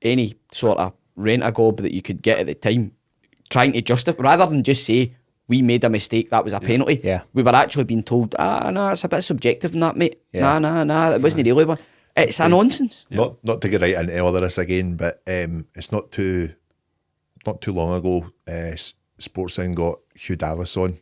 any sort of rent-a-gob that you could get at the time, trying to justify, rather than just say, we made a mistake, that was a penalty. Yeah. We were actually being told, no, it's a bit subjective in that, mate. Yeah. Nah, it wasn't really one. It's a nonsense. Yeah. Not to get right into all of this again, but it's not too long ago, Sportsound got Hugh Dallas on.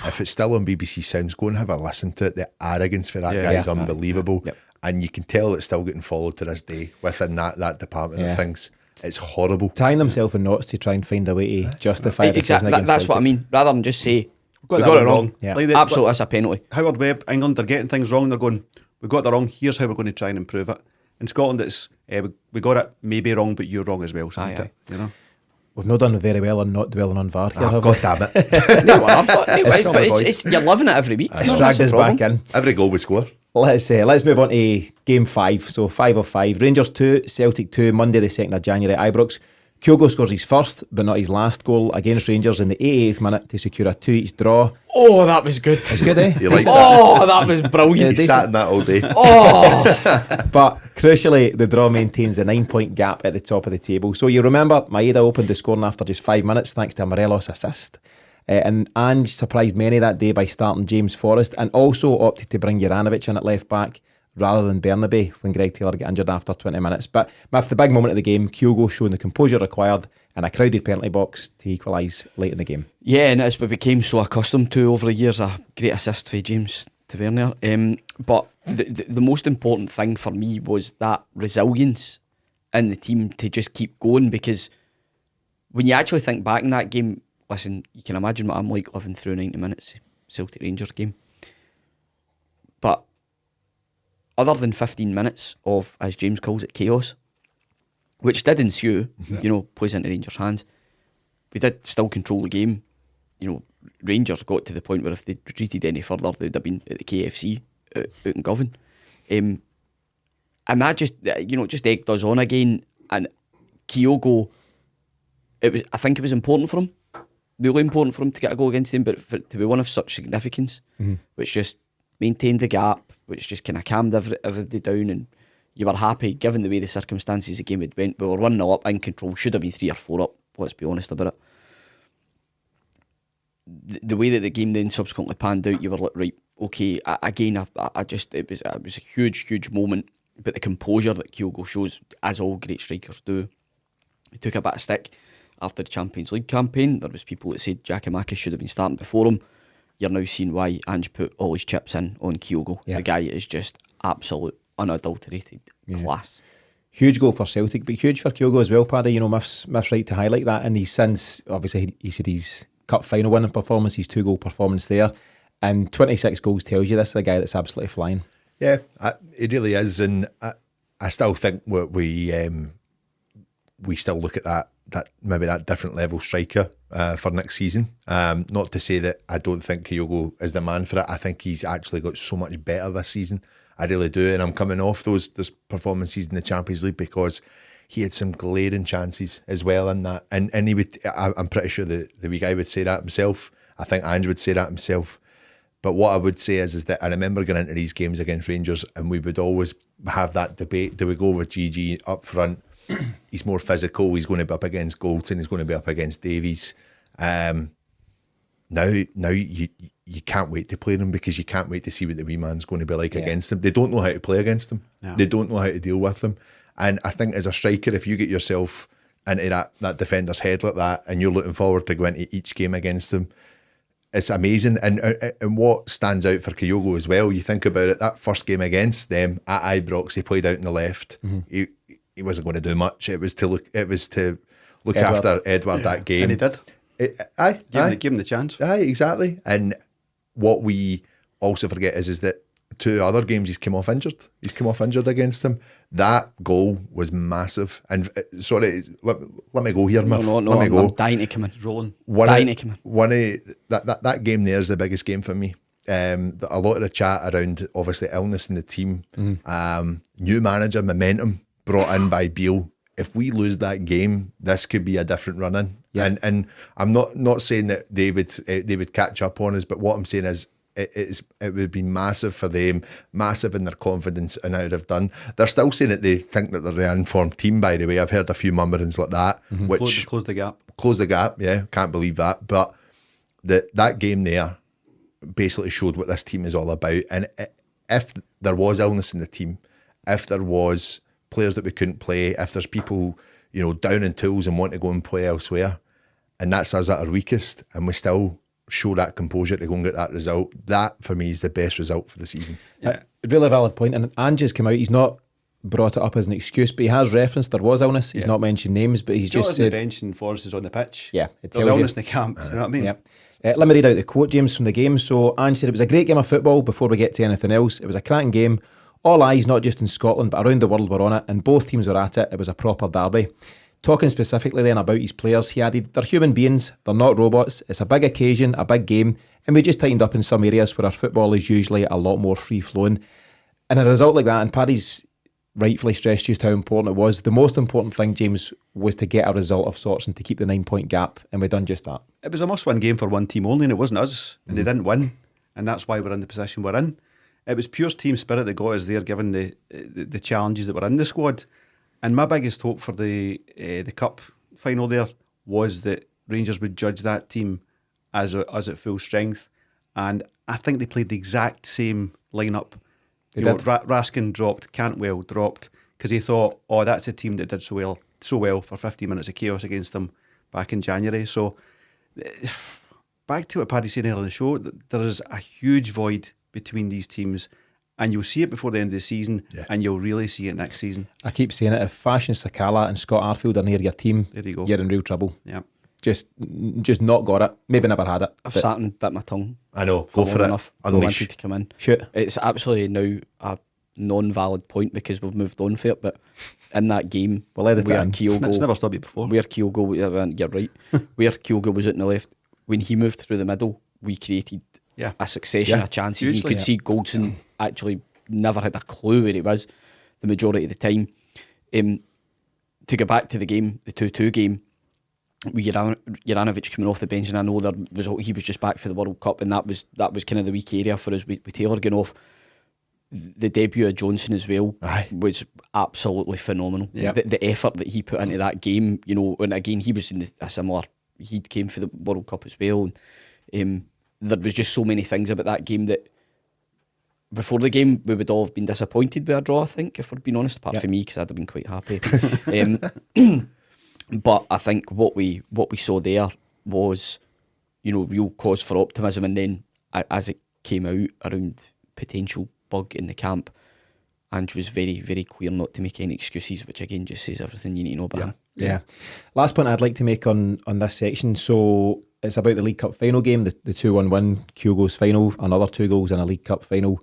If it's still on BBC Sounds, go and have a listen to it. The arrogance for that guy is unbelievable. Yep. And you can tell it's still getting followed to this day within that department of things. It's horrible. Tying themselves in knots to try and find a way to justify it. Exactly. That's Celtic. what I mean. Rather than just say, we that got it wrong. Yeah. Like Absolutely, that's a penalty. Howard Webb, England, they're getting things wrong. They're going, we got that wrong. Here's how we're going to try and improve it. In Scotland, it's we got it maybe wrong, but you're wrong as well. Aye. You know, We've not done very well on not dwelling on VAR here, have God we? damn it. No, but you're loving it every week. It's dragged us back in. Every goal we score. Let's move on to game 5. So 5 of 5. Rangers 2, Celtic 2, Monday the 2nd of January at Ibrox. Kyogo scores his first but not his last goal against Rangers in the 88th minute to secure a 2-each draw. Oh, that was good. It's good, eh? You like that? Oh, that was brilliant. He sat in that all day. But crucially, the draw maintains a 9-point gap at the top of the table. So you remember, Maeda opened the scoring after just 5 minutes thanks to a Morelos assist. And Ange surprised many that day by starting James Forrest and also opted to bring Juranovic in at left back rather than Bernabe when Greg Taylor got injured after 20 minutes. But the big moment of the game, Kyogo showing the composure required in a crowded penalty box to equalise late in the game. Yeah, and as we became so accustomed to over the years, a great assist for James Tavernier. But the most important thing for me was that resilience in the team to just keep going, because when you actually think back in that game, listen, you can imagine what I'm like living through 90 minutes Celtic Rangers game. But other than 15 minutes of, as James calls it, chaos, which did ensue, plays into Rangers' hands, we did still control the game. Rangers got to the point where if they'd retreated any further, they'd have been at the KFC out in Govan. And that just egged us on again. And Kyogo, I think it was important for him, really important for him to get a goal against him, but for it to be one of such significance, which just maintained the gap, which just kind of calmed everybody down, and you were happy given the way the circumstances the game had went. We were 1-0 up in control, should have been 3 or 4 up, let's be honest about it. The way that the game then subsequently panned out, you were like, right, okay, again, it was a huge moment, but the composure that Kyogo shows, as all great strikers do, he took a bit of stick after the Champions League campaign. There was people that said Giakoumakis should have been starting before him. You're now seeing why Ange put all his chips in on Kyogo. Yeah. The guy is just absolute, unadulterated class. Huge goal for Celtic, but huge for Kyogo as well, Paddy. Miff's right to highlight that. And he's since, obviously, he said his cup final winning performance, his 2-goal performance there, and 26 goals tells you this is a guy that's absolutely flying. Yeah, it really is. And I still think we still look at that maybe that different level striker for next season. Not to say that I don't think Kyogo is the man for it. I think he's actually got so much better this season. I really do. And I'm coming off those performances in the Champions League because he had some glaring chances as well in that. And he would, I'm pretty sure the wee guy would say that himself. I think Ange would say that himself. But what I would say is that I remember going into these games against Rangers and we would always have that debate. Do we go with GG up front? He's more physical. He's going to be up against Goldson. He's going to be up against Davies. Now you can't wait to play them because you can't wait to see what the wee man's going to be like against them. They don't know how to play against them. Yeah. They don't know how to deal with them. And I think as a striker, if you get yourself into that defender's head like that and you're looking forward to going into each game against them, it's amazing. And what stands out for Kyogo as well, you think about it, that first game against them at Ibrox, he played out on the left. Mm-hmm. He wasn't going to do much. It was to look after Edward that game. And he did. Give him the chance. Aye, exactly. And what we also forget is that 2 other games he's come off injured. He's come off injured against them. That goal was massive. And sorry, let me go here, Murph. No, let me go. I'm dying to come in. Rolling. That game there is the biggest game for me. A lot of the chat around obviously illness in the team, new manager, momentum brought in by Beale. if we lose that game, this could be a different run-in. Yeah. And I'm not saying that they would catch up on us, but what I'm saying is it would be massive for them, massive in their confidence and how they've done. They're still saying that they think that they're an informed team, by the way. I've heard a few mummerings like that, which Close the gap. Close the gap, yeah, can't believe that. But that game there basically showed what this team is all about. And if there was illness in the team, if there was players that we couldn't play, if there's people, down in tools and want to go and play elsewhere, and that's us at our weakest, and we still show that composure to go and get that result, that for me is the best result for the season. Yeah. Really valid point. And Ange has come out, he's not brought it up as an excuse, but he has referenced there was illness. He's not mentioned names, but he's just said... the bench and Forrest is on the pitch. Yeah, it there's tells illness you. in the camp, you know what I mean? Yeah. Let me read out the quote, James, from the game. So Ange said, "It was a great game of football before we get to anything else. It was a cracking game. All eyes, not just in Scotland, but around the world were on it, and both teams were at it. It was a proper derby." Talking specifically then about his players, he added, "They're human beings, they're not robots. It's a big occasion, a big game, and we just tightened up in some areas where our football is usually a lot more free-flowing." And a result like that, and Paddy's rightfully stressed just how important it was. The most important thing, James, was to get a result of sorts and to keep the 9-point gap, and we've done just that. It was a must-win game for one team only, and it wasn't us, and they didn't win, and that's why we're in the position we're in. It was pure team spirit that got us there, given the challenges that were in the squad. And my biggest hope for the cup final there was that Rangers would judge that team as at full strength, and I think they played the exact same lineup. They did. Raskin dropped, Cantwell dropped, because he thought, oh, that's a team that did so well for 50 minutes of chaos against them back in January. So back to what Paddy said earlier in the show, there is a huge void between these teams, and you'll see it before the end of the season, and you'll really see it next season. I keep saying it, if Fashion Sakala and Scott Arfield are near your team, There you go. you're in real trouble. Yeah. Just not got it. Maybe never had it. I've but sat and bit my tongue. I know, go for it. Enough. Unleash. Wanted to come in. Shoot. It's absolutely now a non-valid point because we've moved on for it. But in that game, We'll edit it where in. It's Kyogo, never stopped you before. where Kyogo, you're right, where Kyogo was out in the left, when he moved through the middle, we created a succession of chances. Hugely. You could see Goldson actually never had a clue where he was the majority of the time. To go back to the game, the 2-2 game, with Juranovic coming off the bench, and I know he was just back for the World Cup, and that was kind of the weak area for us with Taylor going off. The debut of Johnson as well was absolutely phenomenal. Yeah. The effort that he put into that game, and again he was in a similar. He came for the World Cup as well, and there was just so many things about that game that before the game we would all have been disappointed with a draw. I think, if we're being honest, apart from me, because I'd have been quite happy. But I think what we saw there was, real cause for optimism. And then as it came out around potential bug in the camp, Ange was very, very clear not to make any excuses, which again just says everything you need to know about him. Yeah. Last point I'd like to make on this section. So it's about the League Cup final game, the 2-1 win, Kyogo's final, another 2 goals in a League Cup final.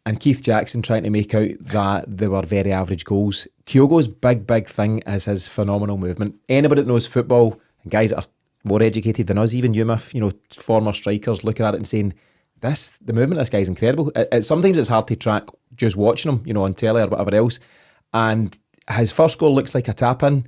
And Keith Jackson trying to make out that they were very average goals. Kyogo's big thing is his phenomenal movement. Anybody that knows football, and guys that are more educated than us, even you, Miff, former strikers, looking at it and saying, the movement of this guy's incredible. Sometimes it's hard to track just watching him, on telly or whatever else. And his first goal looks like a tap-in,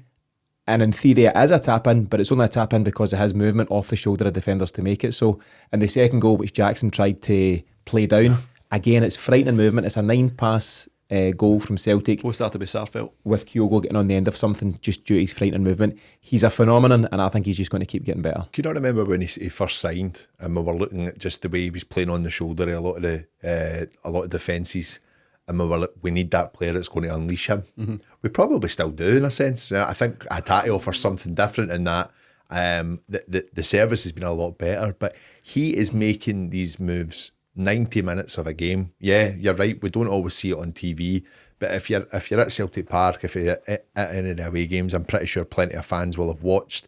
and in theory it is a tap-in, but it's only a tap-in because of his movement off the shoulder of defenders to make it. So in the second goal, which Jackson tried to play down, again, it's frightening movement. It's a 9-pass goal from Celtic. Both started with Sarfelt. With Kyogo getting on the end of something just due to his frightening movement. He's a phenomenon, and I think he's just going to keep getting better. Can you not remember when he first signed and we were looking at just the way he was playing on the shoulder of a lot of defences, and we need that player that's going to unleash him. Mm-hmm. We probably still do in a sense. I think Hatate offers something different in that. The service has been a lot better, but he is making these moves 90 minutes of a game. Yeah, you're right, we don't always see it on TV, but if you're at Celtic Park, if you're at any of the away games, I'm pretty sure plenty of fans will have watched.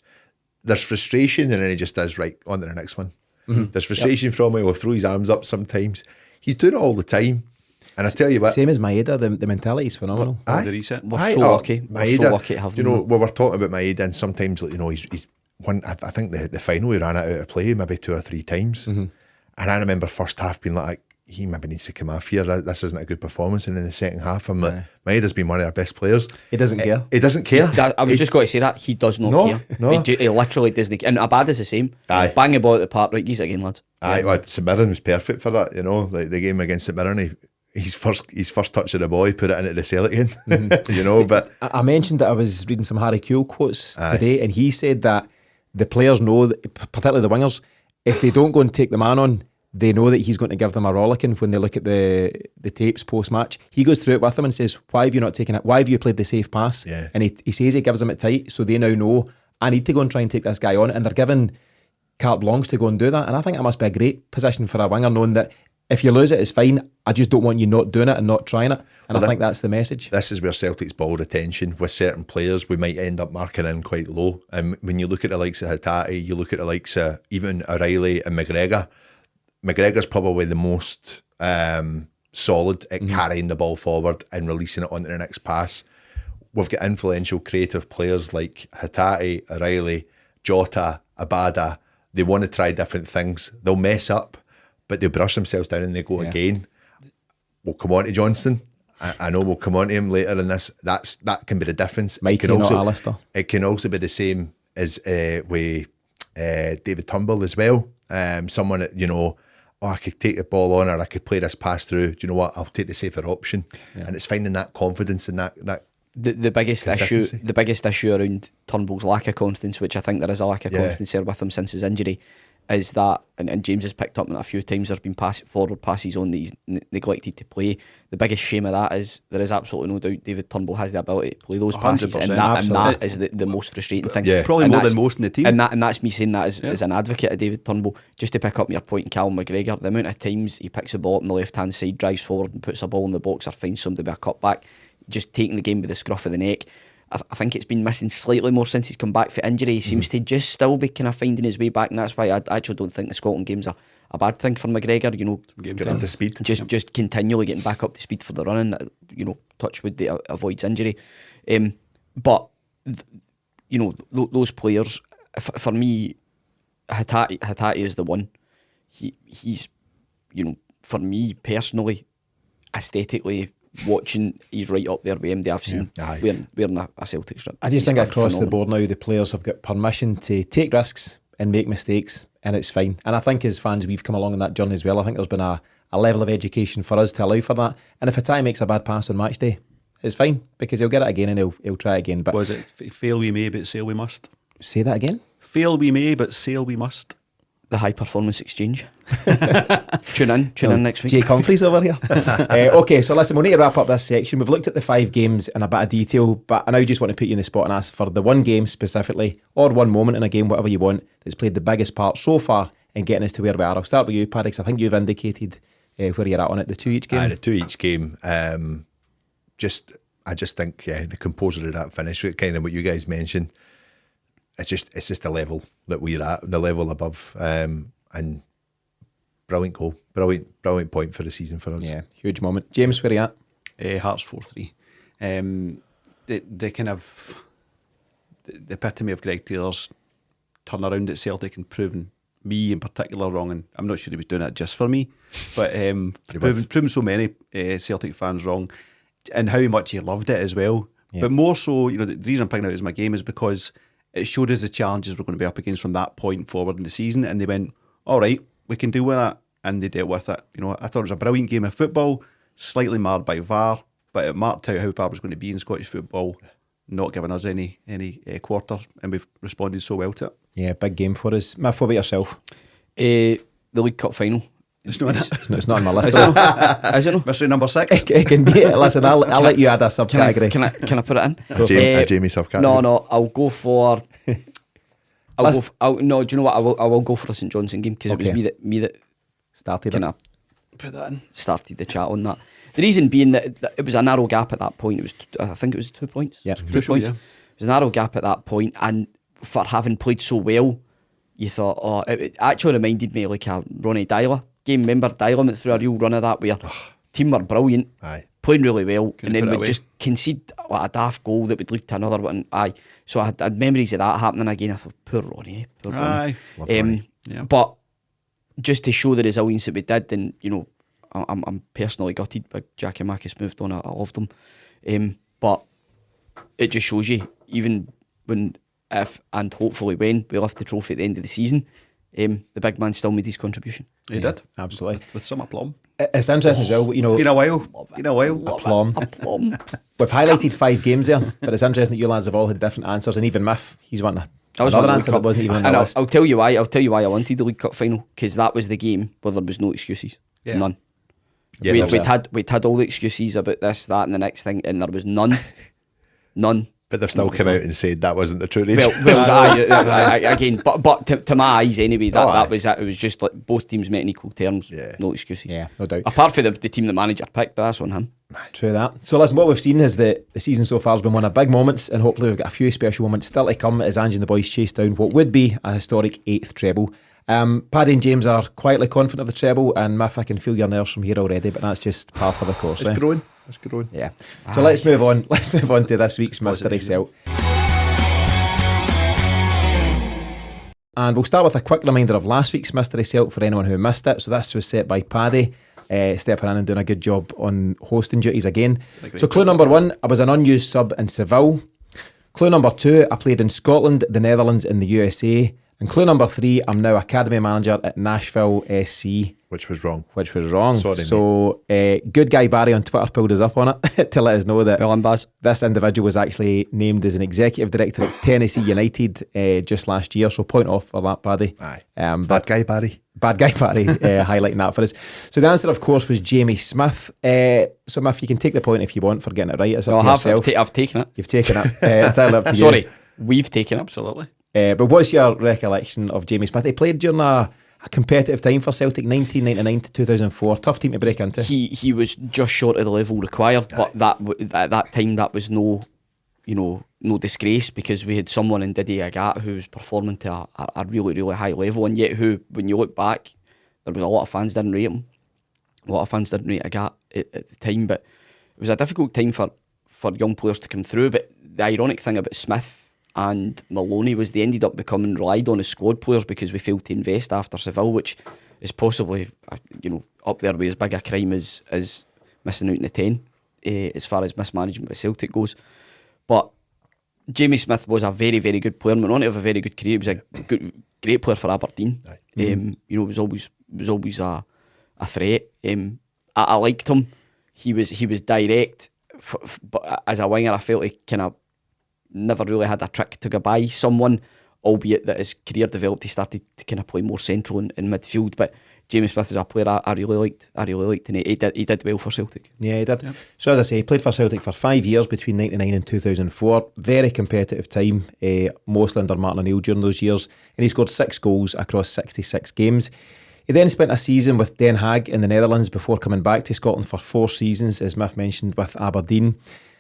There's frustration, and then he just does, right, on to the next one. Mm-hmm. There's frustration from him, he'll throw his arms up sometimes. He's doing it all the time. And I tell you what, same as Maeda, the mentality is phenomenal. The reset. We're so lucky. We're so lucky to have him. we were talking about Maeda, and sometimes he's one. I think the final he ran it out of play maybe 2 or 3 times. Mm-hmm. And I remember first half being like, he maybe needs to come off here. This isn't a good performance. And in the second half, I'm like, Maeda's been one of our best players. He doesn't care. He doesn't care. I was just going to say that. He does not care. No. He literally doesn't. And Abad is the same. Aye. Bang a ball at the park, right? He's again, lads. Aye, well, St Mirren was perfect for that, like the game against St Mirren. His first touch of the ball, he put it into the Celtic end, but... I mentioned that I was reading some Harry Kewell quotes today, and he said that the players know, that, particularly the wingers, if they don't go and take the man on, they know that he's going to give them a rollicking when they look at the tapes post-match. He goes through it with them and says, why have you not taken it? Why have you played the safe pass? Yeah. And he says he gives them it tight, so they now know, I need to go and try and take this guy on, and they're given carte blanche to go and do that. And I think that must be a great position for a winger, knowing that if you lose it, it's fine. I just don't want you not doing it and not trying it. And I think that's the message. This is where Celtic's ball retention with certain players, we might end up marking in quite low. And when you look at the likes of Hatate, you look at the likes of even O'Reilly and McGregor. McGregor's probably the most solid at carrying the ball forward and releasing it onto the next pass. We've got influential, creative players like Hatate, O'Reilly, Jota, Abada. They want to try different things. They'll mess up, but they brush themselves down and they go again. We'll come on to Johnston. I know we'll come on to him later in this. That can be the difference. Mikey, not Alistair. It can also be the same as with David Turnbull as well. Someone that, I could take the ball on or I could play this pass through. Do you know what? I'll take the safer option. Yeah. And it's finding that confidence and that the biggest issue around Turnbull's lack of confidence, which I think there is a lack of confidence there with him since his injury, is that, and James has picked up on it a few times, there's been forward passes on that he's neglected to play. The biggest shame of that is there is absolutely no doubt David Turnbull has the ability to play those passes, and that is the most frustrating thing. Yeah. Probably more than most in the team. And that's me saying that as an advocate of David Turnbull. Just to pick up your point, Callum McGregor, the amount of times he picks the ball up on the left hand side, drives forward and puts a ball in the box or finds somebody with a cutback, just taking the game by the scruff of the neck. I think it's been missing slightly more since he's come back for injury. He seems to just still be kind of finding his way back, and that's why I actually don't think the Scotland games are a bad thing for McGregor. Getting up to speed. Just continually getting back up to speed for the running. Touch wood that avoids injury. But those players, for me, Hatate is the one. He's for me personally, aesthetically, watching, he's right up there with MDF scene. Wearing a Celtic strip. I just think across the board now the players have got permission to take risks and make mistakes, and it's fine. And I think as fans we've come along on that journey as well. I think there's been a level of education for us to allow for that. And if Hatai makes a bad pass on match day, it's fine, because he'll get it again and he'll try again. But was it fail we may but sail we must? Say that again. Fail we may but sail we must. The High Performance Exchange. Tune in next week. Jake Humphries over here. Okay, so listen, we'll need to wrap up this section. We've looked at the 5 games in a bit of detail, but I now just want to put you in the spot and ask for the one game specifically, or one moment in a game, whatever you want, that's played the biggest part so far in getting us to where we are. I'll start with you, Paddy, 'cause I think you've indicated where you're at on it. The 2 each game. The 2 each game. I just think the composure of that finish, kind of what you guys mentioned. It's just the level that we're at, the level above, and brilliant goal, brilliant point for the season for us. Yeah, huge moment. James, where are you at? Hearts 4-3. The kind of the epitome of Greg Taylor's turnaround at Celtic and proving me in particular wrong, and I'm not sure he was doing it just for me, but proving so many Celtic fans wrong, and how much he loved it as well. Yeah. But more so, the reason I'm picking out as my game is because it showed us the challenges we're going to be up against from that point forward in the season, and they went, all right, we can deal with that, and they dealt with it. I thought it was a brilliant game of football, slightly marred by VAR, but it marked out how VAR was going to be in Scottish football, not giving us any quarter, and we've responded so well to it. Yeah, big game for us. Miff, what about yourself? The League Cup final. It's not on my list. Is it not? Mystery number 6. It can be. Listen, I'll let you add a subcategory. Can I put it in? Jamie subcategory. No, I'll go for. Do you know what? I will go for a St Johnstone game, because it was me that started it. Put that in. Started the chat on that. The reason being that it was a narrow gap at that point. I think it was 2 points. Yeah, 2 points. Yeah. It was a narrow gap at that point, and for having played so well, you thought, it actually reminded me like a Ronnie Dyler game. Remember Dyler went through a real run of that where team were brilliant, playing really well, and then would just concede a daft goal that would lead to another one. So I had memories of that happening again. I thought, poor Ronnie. But just to show the resilience that we did, and I'm personally gutted by Jackie Mackis moved on. I loved him, but it just shows you, even when, if and hopefully when we lift the trophy at the end of the season, the big man still made his contribution. He did, absolutely, with some aplomb. It's interesting as well, you know. Been a while. Aplomb. We've highlighted 5 games there, but it's interesting that you lads have all had different answers, and even Miff, he's wanting another answer that wasn't even in the and list. I'll tell you why. I'll tell you why I wanted the League Cup final, because that was the game where there was no excuses. Yeah. None. Yeah, we'd had all the excuses about this, that, and the next thing, and there was none. None. But they've still come out and said that wasn't the true Well, again, but to my eyes anyway, that was it. It was just like both teams met in equal terms. Yeah. No excuses. Yeah, no doubt. Apart from the team the manager picked, but that's on him. True that. So listen, what we've seen is that the season so far has been one of big moments, and hopefully we've got a few special moments still to come as Ange and the boys chase down what would be a historic 8th treble. Paddy and James are quietly confident of the treble, and Miff, I can feel your nerves from here already, but that's just par for the course. It's growing. It's growing. Yeah. So let's move on. Let's move on to this week's Mystery Celt. And we'll start with a quick reminder of last week's Mystery Celt for anyone who missed it. So this was set by Paddy, stepping in and doing a good job on hosting duties again. So clue number 1, I was an unused sub in Seville. Clue number 2, I played in Scotland, the Netherlands and the USA. And clue number 3, I'm now academy manager at Nashville SC. Which was wrong. Sorry, mate. so good guy Barry on Twitter pulled us up on it to let us know that Well done, Baz. this individual was actually named as an executive director at Tennessee United just last year. So point off for that, Paddy. Aye. But Bad guy, Barry. Bad guy Barry highlighting that for us. So the answer, of course, was Jamie Smith. So Miff, you can take the point if you want for getting it right. It's up to yourself. I've taken it. You've taken it. Entirely up to you. Sorry, we've taken it. Absolutely. But what's your recollection of Jamie Smith? He played during a competitive time for Celtic, 1999 to 2004. Tough team to break into. He was just short of the level required, but at that time that was no disgrace, because we had someone in Didi Agat who was performing to a really, really high level, and yet who, when you look back, there was a lot of fans didn't rate him. A lot of fans didn't rate Agat at the time, but it was a difficult time for young players to come through. But the ironic thing about Smith and Maloney was they ended up becoming relied on as squad players because we failed to invest after Seville, which is possibly up there with as big a crime as missing out in the 10 as far as mismanagement by Celtic goes. But Jamie Smith was a very, very good player, went on to have a very good career. He was a great player for Aberdeen. Was always a threat. I liked him. He was direct, but as a winger I felt he kind of never really had a trick to go by someone, albeit that his career developed, he started to kind of play more central in midfield. But Jamie Smith was a player I really liked, and he did well for Celtic. Yeah, he did. Yep. So as I say, he played for Celtic for 5 years between 1999 and 2004. Very competitive time, mostly under Martin O'Neill during those years, and he scored 6 goals across 66 games. He then spent a season with Den Haag in the Netherlands before coming back to Scotland for 4 seasons, as Miff mentioned, with Aberdeen.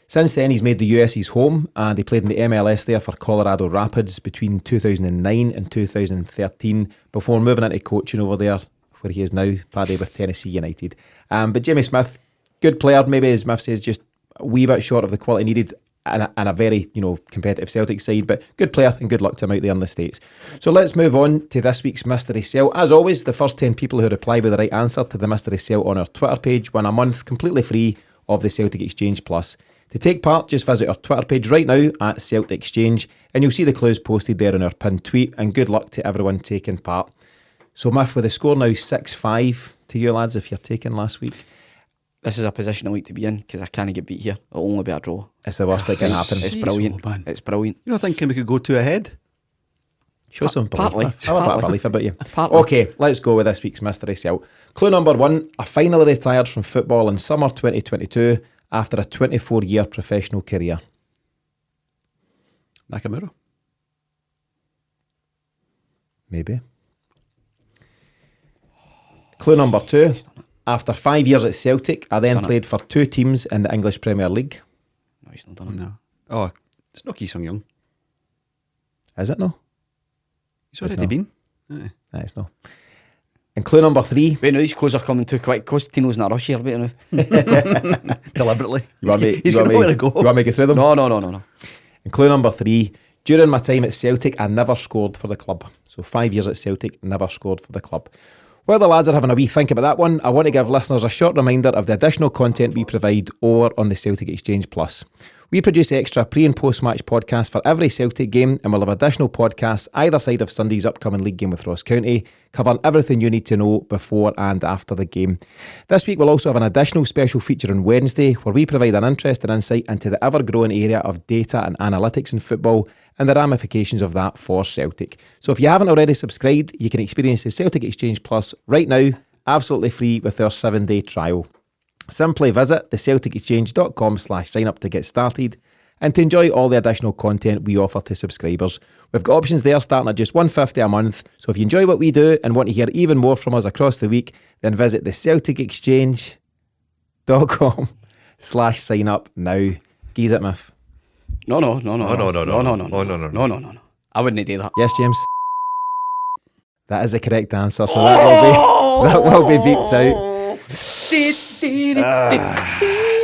Since then, he's made the US his home, and he played in the MLS there for Colorado Rapids between 2009 and 2013 before moving into coaching over there, where he is now, Paddy, with Tennessee United. But Jamie Smith, good player, maybe as Miff says, just a wee bit short of the quality needed, and a very competitive Celtic side, but good player, and good luck to him out there in the States. So let's move on to this week's Mystery Celt. As always, the first 10 people who reply with the right answer to the Mystery Celt on our Twitter page win a month completely free of the Celtic Exchange Plus. To take part, just visit our Twitter page right now at Celtic Exchange, and you'll see the clues posted there in our pinned tweet, and good luck to everyone taking part. So Miff, with the score now 6-5 to you lads if you're taking last week. This is a position I like to be in, because I can't get beat here. It'll only be a draw. It's the worst that can happen. It's brilliant. It's brilliant. You're not thinking we could go 2 ahead? Show some belief. Partly. I have a bit of belief about you. Partly. Okay, let's go with this week's Mystery Celt. Clue number 1, I finally retired from football in summer 2022 after a 24-year professional career. Nakamura. Maybe. Clue number 2, after 5 years at Celtic, I then played for 2 teams in the English Premier League. No, he's not done it. No. Oh, it's not Ki Sung Young. Is it no? He's already been. Aye. Nah, it's no. And clue number 3. Wait, no, these clues are coming too quick. Because Tino's in a rush here, wait now. Deliberately. You want me He's going to let it go. You want me to go through them? No. And clue number 3, during my time at Celtic, I never scored for the club. So 5 years at Celtic, never scored for the club. While the lads are having a wee think about that one, I want to give listeners a short reminder of the additional content we provide over on the Celtic Exchange Plus. We produce extra pre- and post-match podcasts for every Celtic game, and we'll have additional podcasts either side of Sunday's upcoming league game with Ross County, covering everything you need to know before and after the game. This week we'll also have an additional special feature on Wednesday, where we provide an interesting insight into the ever-growing area of data and analytics in football, and the ramifications of that for Celtic. So if you haven't already subscribed, you can experience the Celtic Exchange Plus right now, absolutely free with their 7-day trial. Simply visit thecelticexchange.com/sign up to get started and to enjoy all the additional content we offer to subscribers. We've got options there starting at just $1.50 a month, so if you enjoy what we do and want to hear even more from us across the week, then visit thecelticexchange.com/sign up now. Geez it, Miff. No. No. I wouldn't do that. Yes, James. That is the correct answer, so that will be beeped out.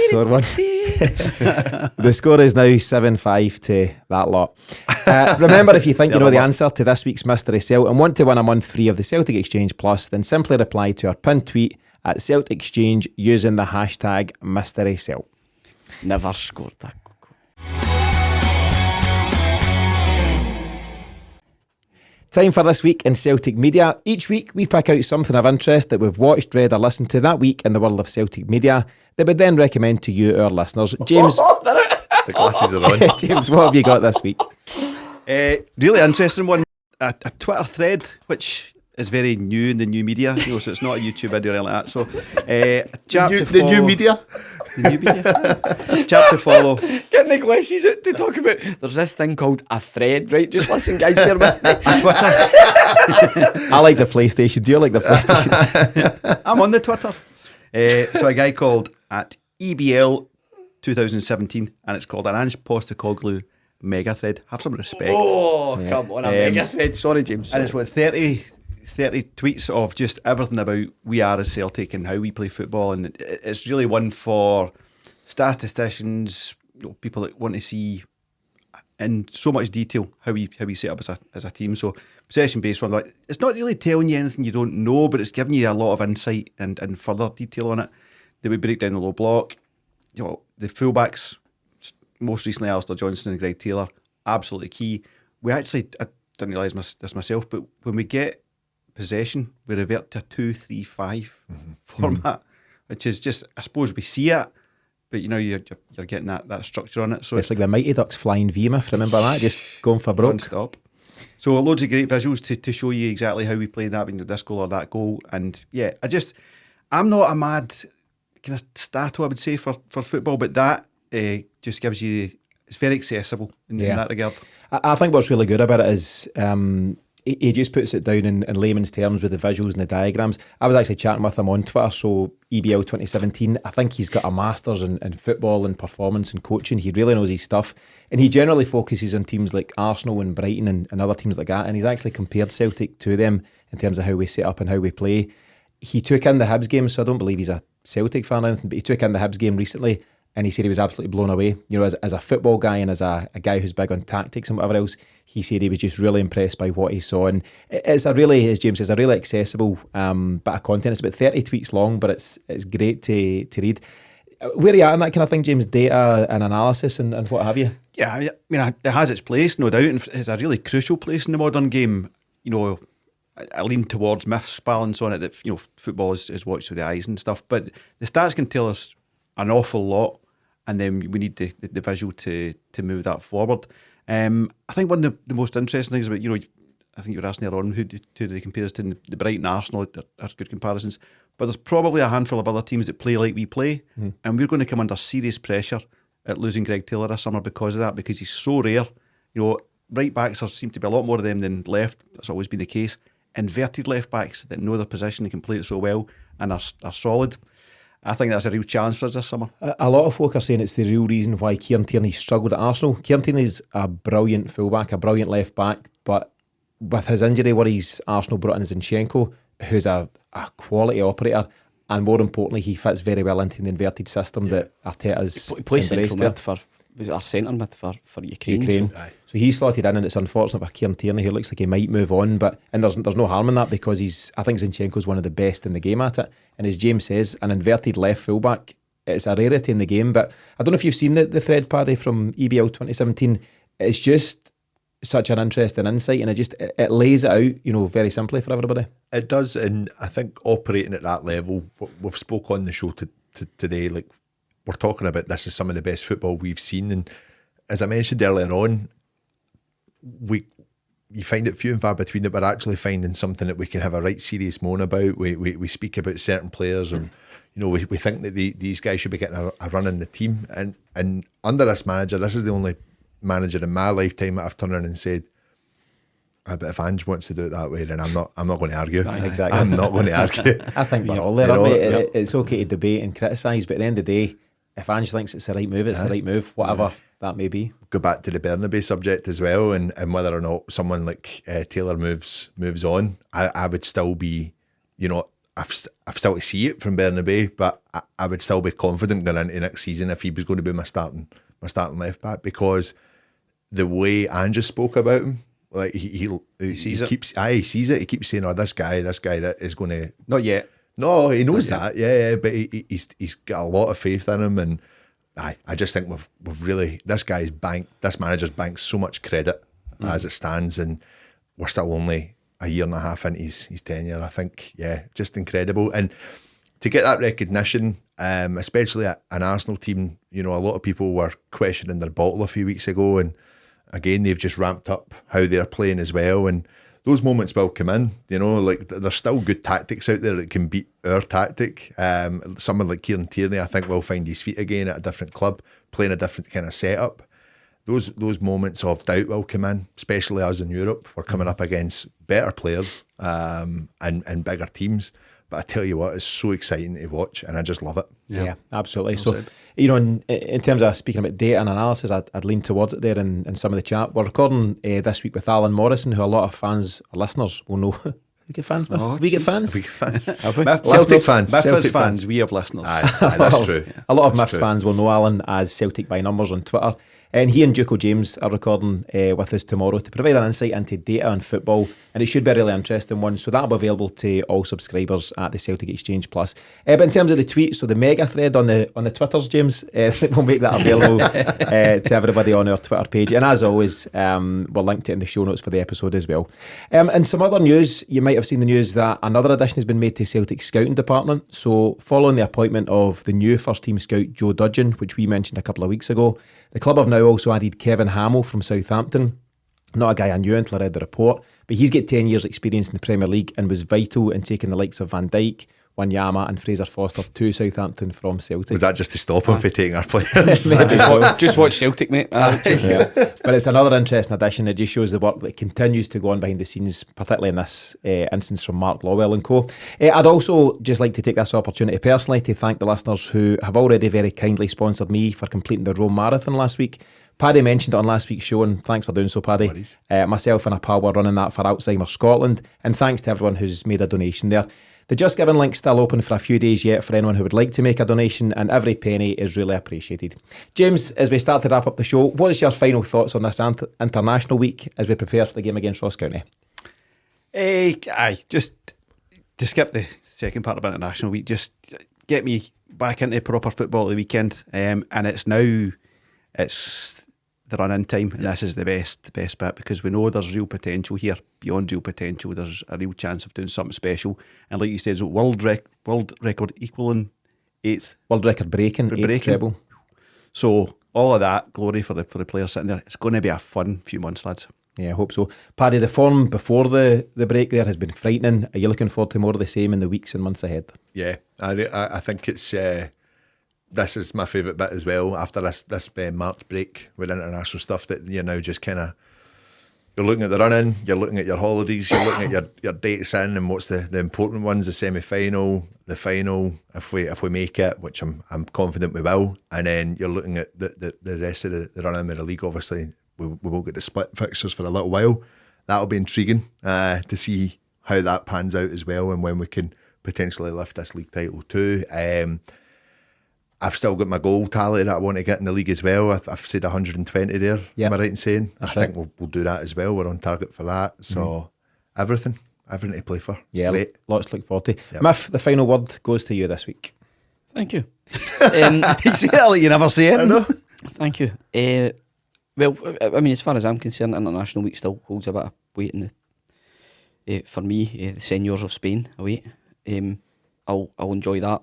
Score one. The score is now 7-5 to that lot. Remember, if you think you know the answer to this week's Mystery Celt and want to win a month free of the Celtic Exchange Plus, then simply reply to our pinned tweet at Celtic Exchange using the hashtag Mystery Celt. Never scored that. Time for This Week in Celtic Media. Each week we pick out something of interest that we've watched, read or listened to that week in the world of Celtic media that we then recommend to you, our listeners. James, The glasses are on. James, what have you got this week? Really interesting one. A Twitter thread, which is very new in the new media, so it's not a YouTube video or anything like that. So, a chap to follow. The new media? The new media. Chap to follow. Getting the glasses out to talk about. There's this thing called a thread, right? Just listen, guys, bear with me. Twitter. I like the PlayStation. Do you like the PlayStation? I'm on the Twitter. So a guy called at EBL 2017, and it's called an Ange Postecoglou mega thread. Have some respect. Oh, come on, a mega thread. Sorry, James. And it's what 30 tweets of just everything about we are as Celtic and how we play football, and it's really one for statisticians, people that want to see in so much detail how we set up as a team. So possession based one, like, it's not really telling you anything you don't know, but it's giving you a lot of insight and further detail on it. That we break down the low block, the fullbacks, most recently Alistair Johnston and Greg Taylor, absolutely key. We actually, I didn't realise this myself, but when we get possession, we revert to a 2-3-5 format, which is just, I suppose we see it, but you're getting that structure on it. So it's like the Mighty Ducks flying V-Myth, remember that? Just going for broke. Non-stop. So loads of great visuals to show you exactly how we play that, when you're this goal or that goal. And yeah, I'm not a mad kind of stato, I would say, for football, but that just gives you, it's very accessible in that regard. I think what's really good about it is he just puts it down in layman's terms with the visuals and the diagrams. I was actually chatting with him on Twitter, so EBL 2017, I think he's got a master's in football and performance and coaching. He really knows his stuff, and he generally focuses on teams like Arsenal and Brighton and other teams like that, and he's actually compared Celtic to them in terms of how we set up and how we play. He took in the Hibs game, so I don't believe he's a Celtic fan or anything, but he took in the Hibs game recently, and he said he was absolutely blown away. As a football guy and as a guy who's big on tactics and whatever else, he said he was just really impressed by what he saw. And it's a really, as James says, a really accessible bit of content. It's about 30 tweets long, but it's great to read. Where are you at in that kind of thing, James? Data and analysis and what have you? Yeah, I mean, it has its place, no doubt, and it's a really crucial place in the modern game. I lean towards Myth's balance on it, that football is watched with the eyes and stuff, but the stats can tell us an awful lot, and then we need the visual to move that forward. I think one of the most interesting things about, I think you were asking earlier on who do they compare us to, the Brighton Arsenal are good comparisons, but there's probably a handful of other teams that play like we play, and we're going to come under serious pressure at losing Greg Taylor this summer because of that, because he's so rare. Right backs seem to be a lot more of them than left. That's always been the case. Inverted left backs that know their position, they can play it so well and are solid. I think that's a real challenge for us this summer. A lot of folk are saying it's the real reason why Kieran Tierney struggled at Arsenal. Kieran Tierney's a brilliant fullback, a brilliant left back, but with his injury worries, Arsenal brought in Zinchenko, who's a quality operator, and more importantly, he fits very well into the inverted system that Arteta's He plays central mid for was our centre mid for Ukraine. So he's slotted in, and it's unfortunate for Kieran Tierney, who looks like he might move on. But there's no harm in that, because I think Zinchenko's one of the best in the game at it. And as James says, an inverted left fullback, it's a rarity in the game. But I don't know if you've seen the thread, Paddy, from EBL 2017. It's just such an interesting insight, and it lays it out, very simply for everybody. It does, and I think operating at that level, we've spoke on the show today, like, we're talking about this is some of the best football we've seen, and as I mentioned earlier on, you find it few and far between that we're actually finding something that we can have a right serious moan about. We speak about certain players, and we think that these guys should be getting a run in the team, and under this manager, this is the only manager in my lifetime that I've turned around and said, but if Ange wants to do it that way, then I'm not going to argue. Exactly. I'm not going to argue. I think we're all there, aren't we? It's okay to debate and criticise, but at the end of the day, if Ange thinks it's the right move, it's the right move, whatever that may be. Go back to the Bernabeu subject as well, and whether or not someone like Taylor moves on, I would still be, I've still to see it from Bernabeu, but I would still be confident going into next season if he was going to be my starting left back, because the way Ange spoke about him, like he sees it. He sees it. He keeps saying, "Oh, this guy that is going to." Not yet. No, he knows that. Yeah, but he's got a lot of faith in him, and I just think we've really, this manager's banked so much credit as it stands, and we're still only a year and a half into his tenure. I think, just incredible, and to get that recognition, especially at an Arsenal team, a lot of people were questioning their bottle a few weeks ago, and again, they've just ramped up how they're playing as well, and those moments will come in. Like, there's still good tactics out there that can beat our tactic. Someone like Kieran Tierney, I think, will find his feet again at a different club, playing a different kind of setup. Those moments of doubt will come in, especially us in Europe. We're coming up against better players and bigger teams. But I tell you what, it's so exciting to watch, and I just love it. Yeah, absolutely. So, in terms of speaking about data and analysis, I'd lean towards it there in some of the chat. We're recording this week with Alan Morrison, who a lot of fans or listeners will know. We get fans, Miff? We get fans? We get fans. Have we? Celtic fans. Celtic fans. We have listeners. Aye, that's true. A lot of Miffs fans will know Alan as Celtic by Numbers on Twitter. And he and Duco James are recording with us tomorrow to provide an insight into data on football, and it should be a really interesting one. So that'll be available to all subscribers at the Celtic Exchange Plus. But in terms of the tweets, so the mega thread on the Twitters, James, we'll make that available to everybody on our Twitter page. And as always, we'll link to it in the show notes for the episode as well. And some other news, you might have seen the news that another addition has been made to Celtic's scouting department. So following the appointment of the new first team scout Joe Dudgeon, which we mentioned a couple of weeks ago, the club have now also added Kevin Hamill from Southampton. Not a guy I knew until I read the report, but he's got 10 years experience in the Premier League and was vital in taking the likes of Van Dijk, Wanyama and Fraser Foster to Southampton from Celtic. Was that just to stop him from taking our players? Just watch Celtic, mate. Yeah. But it's another interesting addition. It just shows the work that continues to go on behind the scenes, particularly in this instance from Mark Lawwell and co. I'd also just like to take this opportunity personally to thank the listeners who have already very kindly sponsored me for completing the Rome Marathon last week. Paddy mentioned it on last week's show, and thanks for doing so, Paddy. Myself and a pal were running that for Alzheimer's Scotland, and thanks to everyone who's made a donation there. The Just Giving link's still open for a few days yet for anyone who would like to make a donation, and every penny is really appreciated. James, as we start to wrap up the show, what's your final thoughts on this international week as we prepare for the game against Ross County? Just to skip the second part of international week, just get me back into proper football at the weekend, and it's the run-in time, and this is the best bit, because we know there's real potential here, beyond real potential. There's a real chance of doing something special, and like you said, world record equaling 8th, world record breaking 8th treble. So all of that glory for the players sitting there. It's going to be a fun few months, lads. Yeah, I hope so. Paddy, the form before the break there has been frightening. Are you looking forward to more of the same in the weeks and months ahead? Yeah, I think it's. This is my favourite bit as well. After this March break with international stuff, that you're now just kind of, you're looking at the run-in, you're looking at your holidays, you're looking at your dates in, and what's the important ones, the semi-final, the final, if we make it, which I'm confident we will, and then you're looking at the rest of the run-in with the league. Obviously, we won't get the split fixtures for a little while. That'll be intriguing to see how that pans out as well, and when we can potentially lift this league title too. I've still got my goal tally that I want to get in the league as well. I've said 120 there. Yeah. Am I right in saying? That's I right. think we'll do that as well. We're on target for that. So everything to play for. It's Yeah, great. lots to look forward to. Yep. Miff, the final word goes to you this week. Thank you. You say that like you never say it. I know. Thank you. Well, I mean, as far as I'm concerned, International Week still holds a bit of weight in for me, the Seniors of Spain away. I'll enjoy that.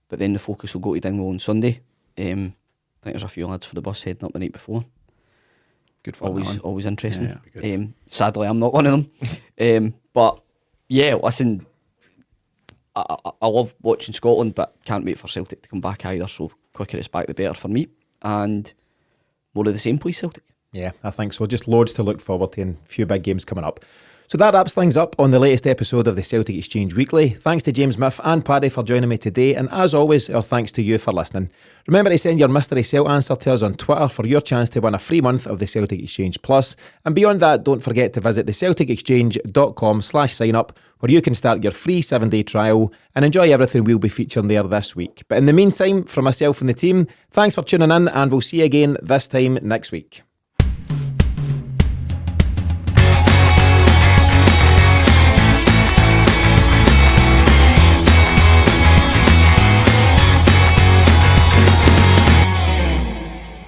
But then the focus will go to Dingwall on Sunday. I think there's a few lads for the bus heading up the night before. Good fun. that one. Always interesting. Yeah, be good. Sadly, I'm not one of them. But yeah, listen, I love watching Scotland, but can't wait for Celtic to come back either. So quicker it's back, the better for me. And more of the same, please, Celtic. Yeah, I think so. Just loads to look forward to and a few big games coming up. So that wraps things up on the latest episode of the Celtic Exchange Weekly. Thanks to James Miff and Paddy for joining me today, and as always, our thanks to you for listening. Remember to send your Mystery Celt answer to us on Twitter for your chance to win a free month of the Celtic Exchange Plus. And beyond that, don't forget to visit thecelticexchange.com/sign-up, where you can start your free 7-day trial and enjoy everything we'll be featuring there this week. But in the meantime, from myself and the team, thanks for tuning in, and we'll see you again this time next week.